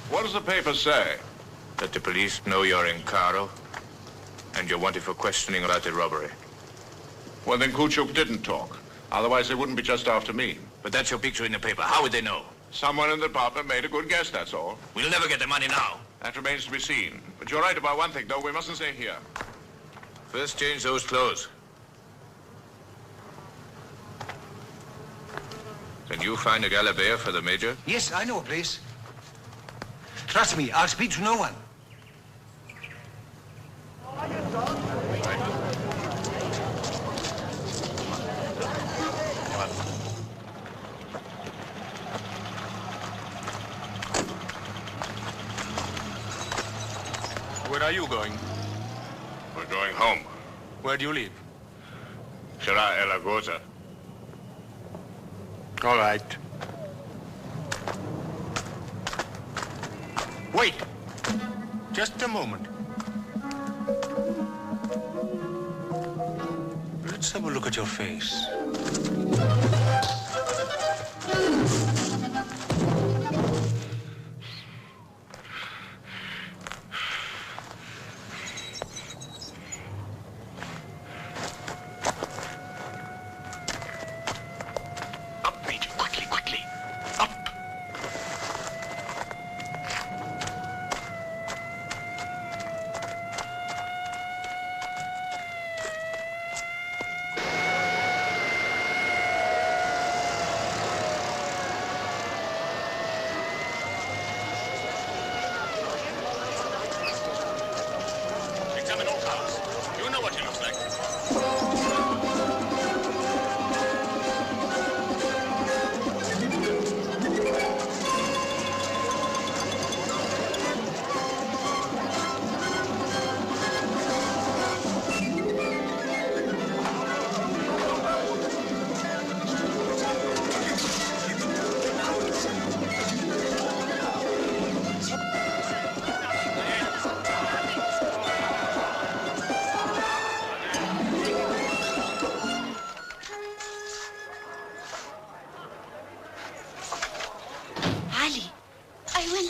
What does the paper say? That the police know you're in Cairo, and you're wanted for questioning about the robbery. Well, then Kuchuk didn't talk. Otherwise, they wouldn't be just after me. But that's your picture in the paper. How would they know? Someone in the department made a good guess, that's all. We'll never get the money now. That remains to be seen. But you're right about one thing, though. We mustn't stay here. First, change those clothes. Can you find a galabear for the Major? Yes, I know a place. Trust me, I'll speak to no one. Where are you going? We're going home. Where do you live? Shara El Agoza. All right. Wait. Just a moment. Let's have a look at your face.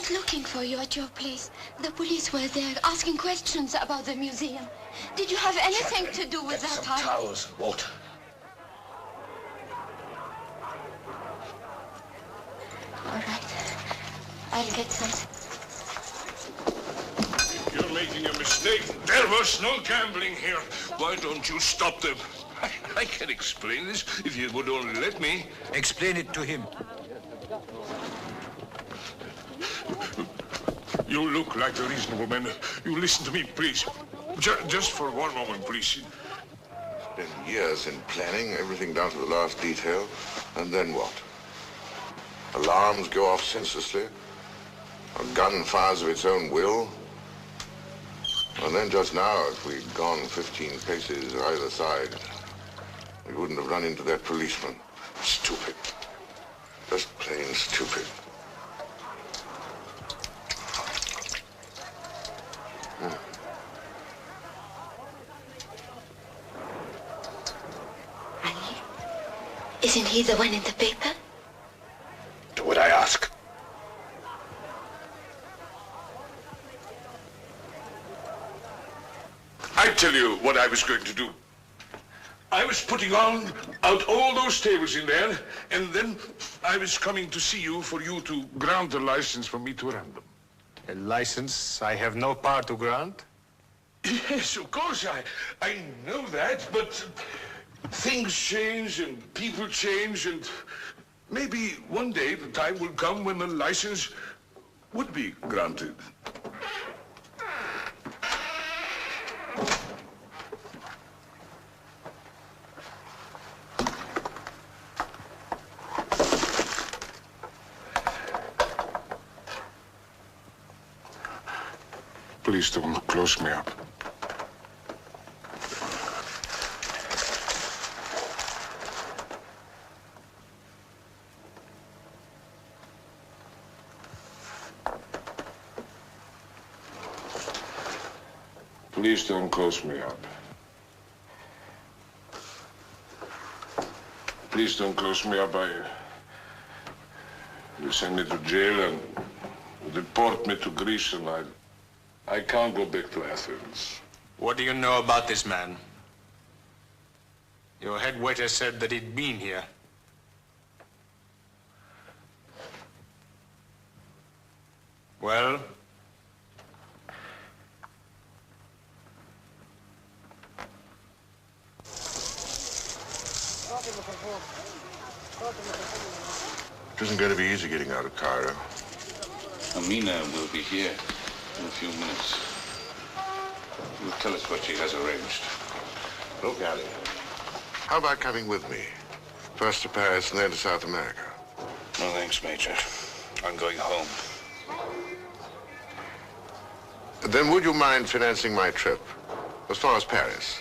went looking for you at your place. The police were there asking questions about the museum. Did you have anything to do with that? Some towels and water. All right. I'll get some. You're making a mistake. There was no gambling here. Why don't you stop them? I can explain this if you would only let me. Explain it to him. You look like a reasonable man. You listen to me, please. Just for one moment, please. Spent years in planning, everything down to the last detail. And then what? Alarms go off senselessly. A gun fires of its own will. And then just now, if we'd gone 15 paces either side, we wouldn't have run into that policeman. Stupid. Just plain stupid. Isn't he the one in the paper? Do what I ask. I tell you what I was going to do. I was putting out all those tables in there, and then I was coming to see you for you to grant a license for me to run them. A license I have no power to grant? Yes, of course, I know that, but things change and people change, and maybe one day the time will come when a license would be granted. Please don't close me up. Please don't close me up. Please don't close me up. You send me to jail and deport me to Greece, and I can't go back to Athens. What do you know about this man? Your head waiter said that he'd been here. Well? It isn't going to be easy getting out of Cairo. Amina will be here in a few minutes. Will tell us what she has arranged. Look, Ali, how about coming with me? First to Paris and then to South America. No thanks, Major. I'm going home. Then would you mind financing my trip? As far as Paris.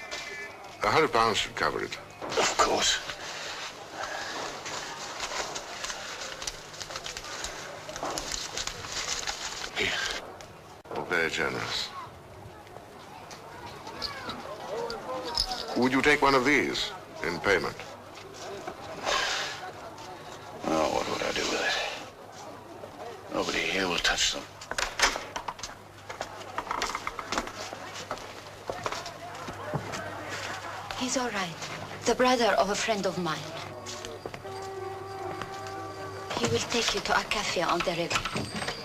£100 should cover it. Of course. Well, very generous. Would you take one of these in payment? Oh, what would I do with it? Nobody here will touch them. He's all right. The brother of a friend of mine. He will take you to a cafe on the river.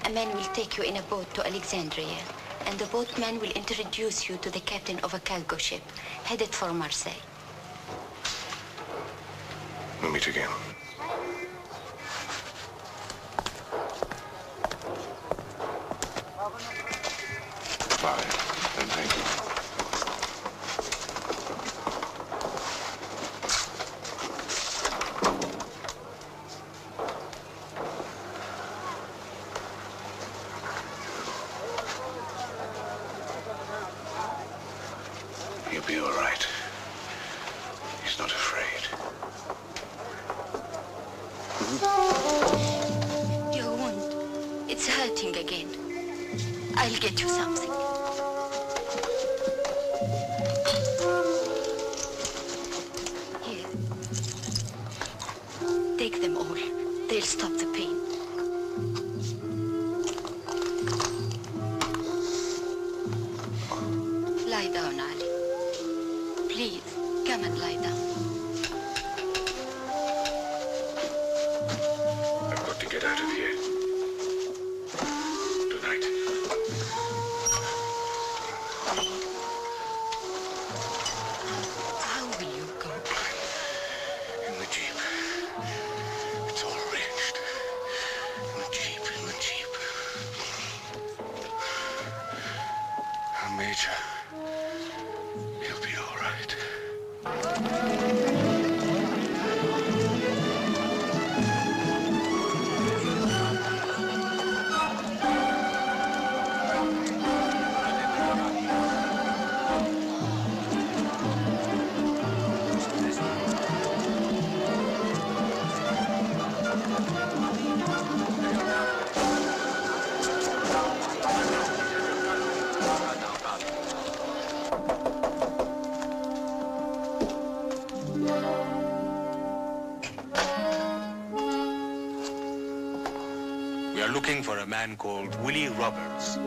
A man will take you in a boat to Alexandria, and the boatman will introduce you to the captain of a cargo ship headed for Marseille. We'll meet again. Bye, and thank you. He'll be all right. He's not afraid. Your wound, it's hurting again. I'll get you something. Here. Take them all. They'll stop the pain. out of here. Tonight. How will you go? In the Jeep. It's all arranged. In the Jeep, in the Jeep. Major, he'll be all right. We are looking for a man called Willie Roberts.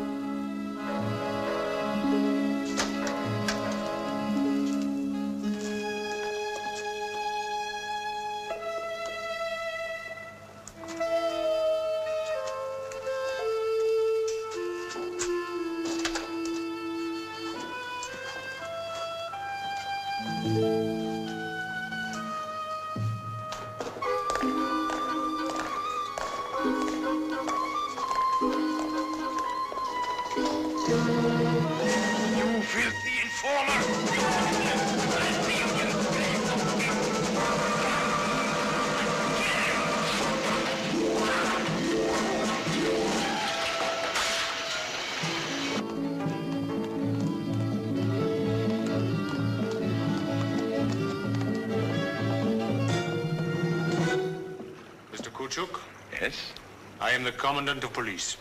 Yes? I am the Commandant of Police.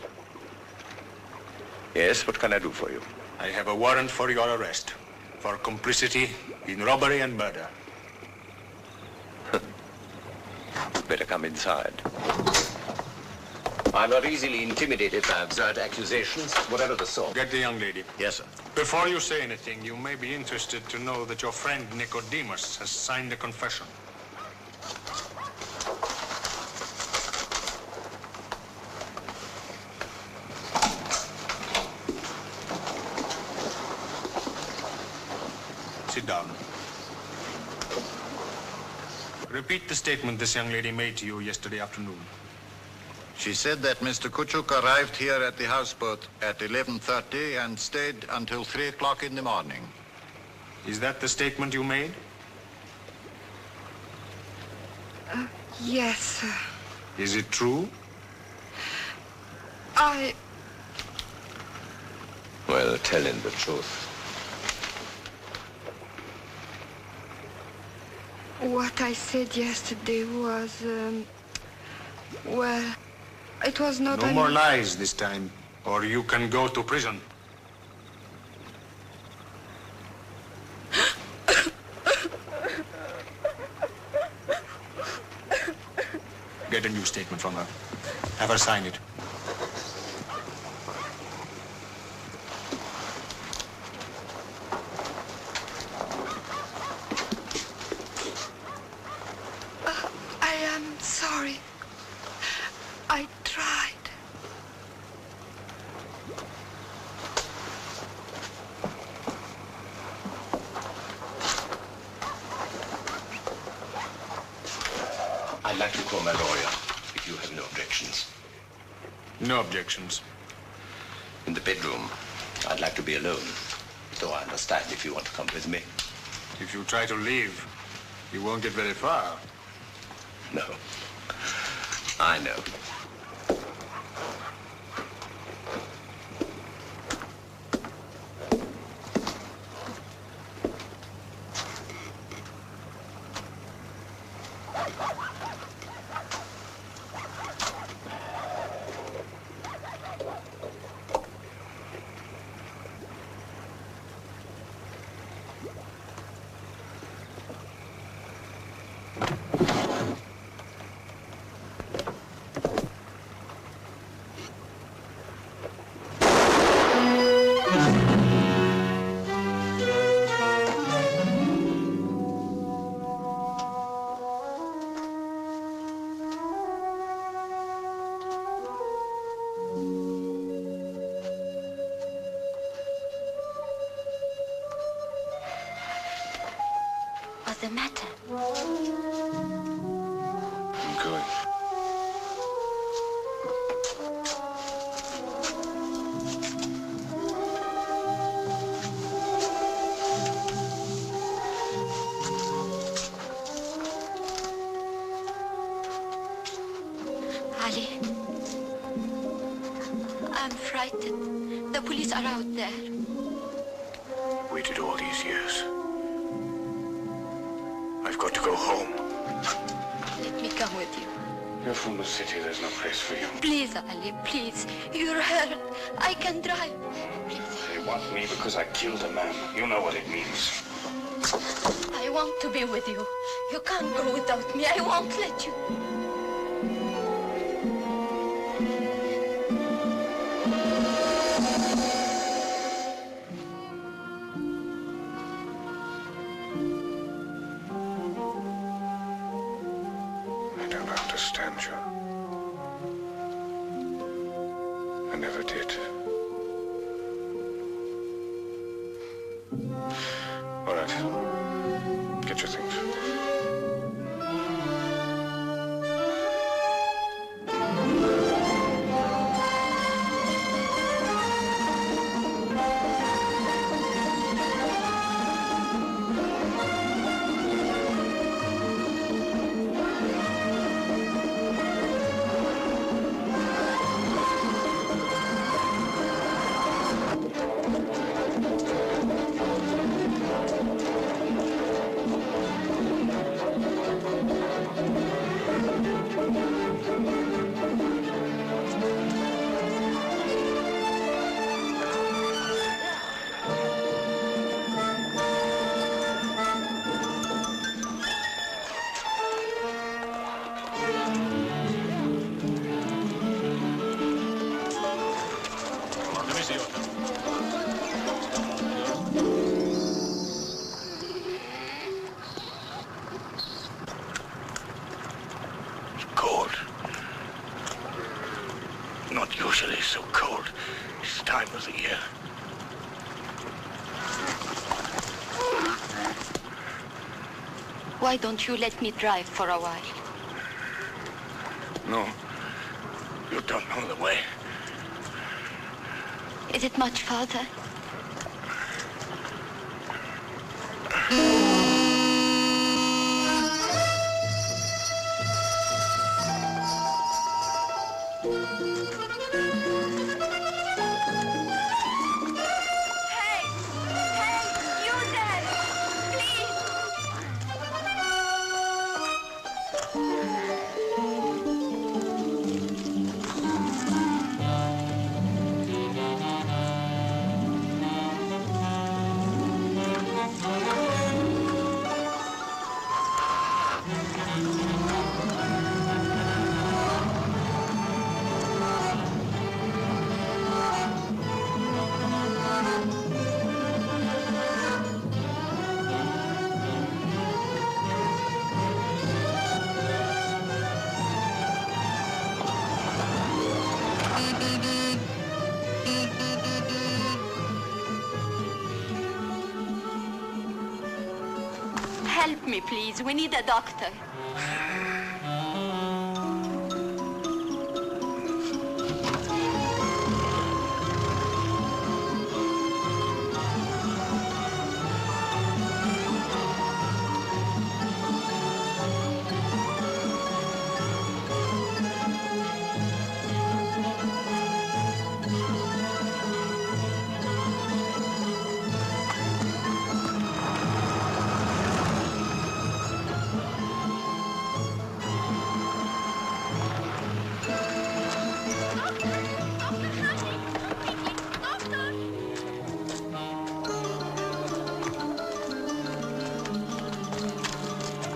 Yes, what can I do for you? I have a warrant for your arrest for complicity in robbery and murder. Better come inside. I'm not easily intimidated by absurd accusations, whatever the sort. Get the young lady. Yes, sir. Before you say anything, you may be interested to know that your friend Nicodemus has signed a confession. Sit down. Repeat the statement this young lady made to you yesterday afternoon. She said that Mr. Kuchuk arrived here at the houseboat at 11:30 and stayed until 3 o'clock in the morning. Is that the statement you made? Yes, sir. Is it true? Well, tell him the truth. What I said yesterday was, well, it was not... No more lies this time, or you can go to prison. Get a new statement from her. Have her sign it. I am sorry. I tried. I'd like to call my lawyer, if you have no objections. No objections. In the bedroom, I'd like to be alone. Though I understand if you want to come with me. If you try to leave, you won't get very far. No. I know. going. Ali, I'm frightened. The police are out there. Waited all these years. I've got to go home. Let me come with you. You're from the city. There's no place for you. Please, Ali, please. You're hurt. I can drive. Please. They want me because I killed a man. You know what it means. I want to be with you. You can't go without me. I won't let you. Why don't you let me drive for a while? No. You don't know the way. Is it much farther? Help me, please. We need a doctor.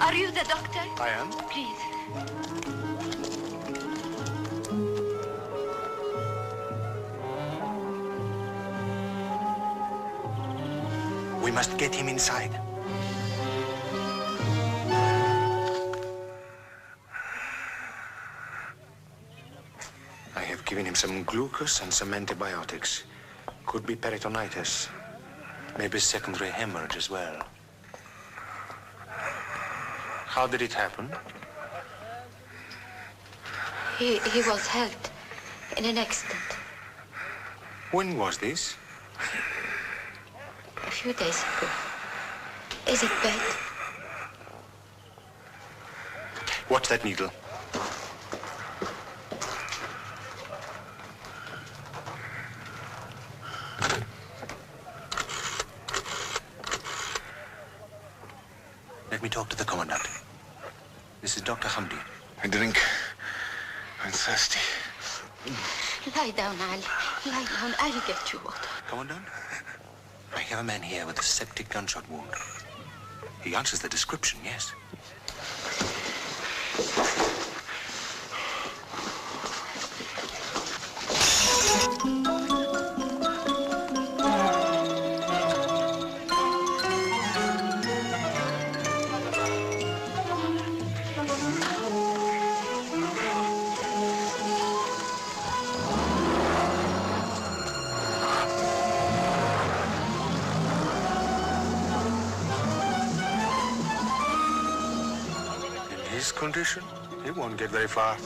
Are you the doctor? I am. Please. We must get him inside. I have given him some glucose and some antibiotics. Could be peritonitis. Maybe secondary hemorrhage as well. How did it happen? He was hurt in an accident. When was this? A few days ago. Is it bad? Watch that needle. Let me talk to the commandant. This is Dr. Hamdi. I drink. I'm thirsty. Lie down, Ali. Lie down. I'll get you water. Commandant, I have a man here with a septic gunshot wound. He answers the description, yes. Condition, he won't get very far.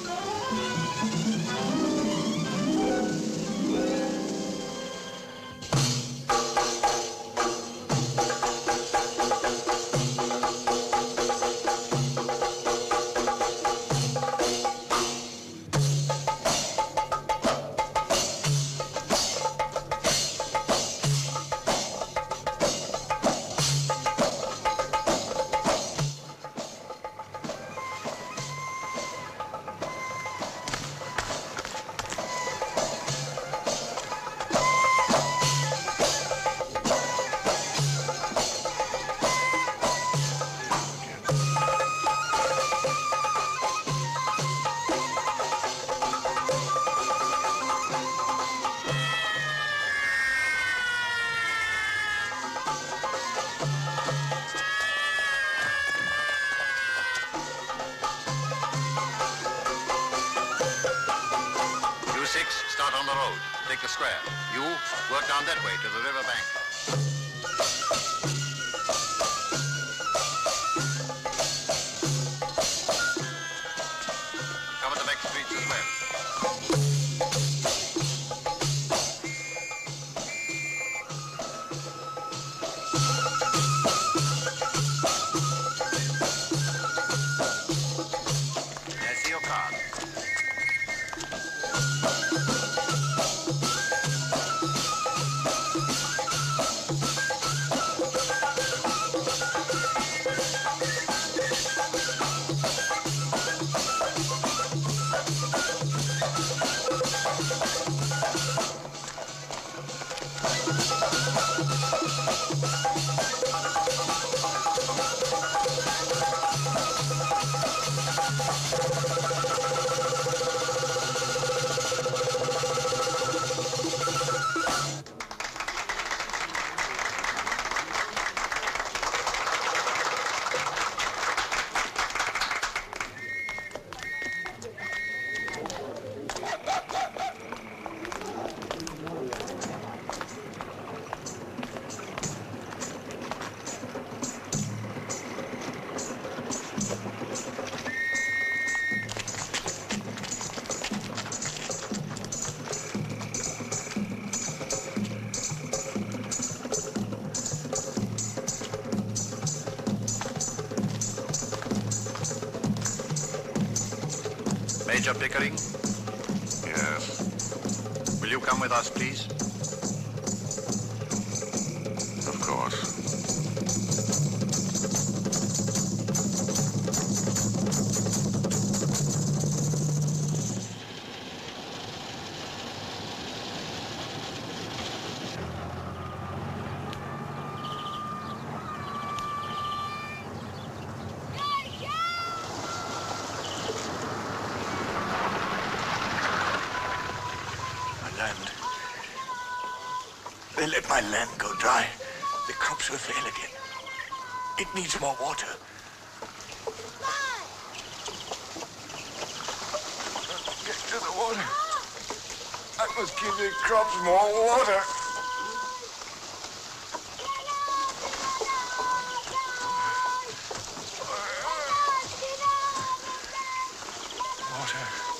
Start on the road. Take the square. You work down that way to the river bank. Cover the back streets as well. I see your car. Major Pickering? Yes. Will you come with us, please? Of course. They let my land go dry. The crops will fail again. It needs more water. Get to the water. I must give the crops more water. Water.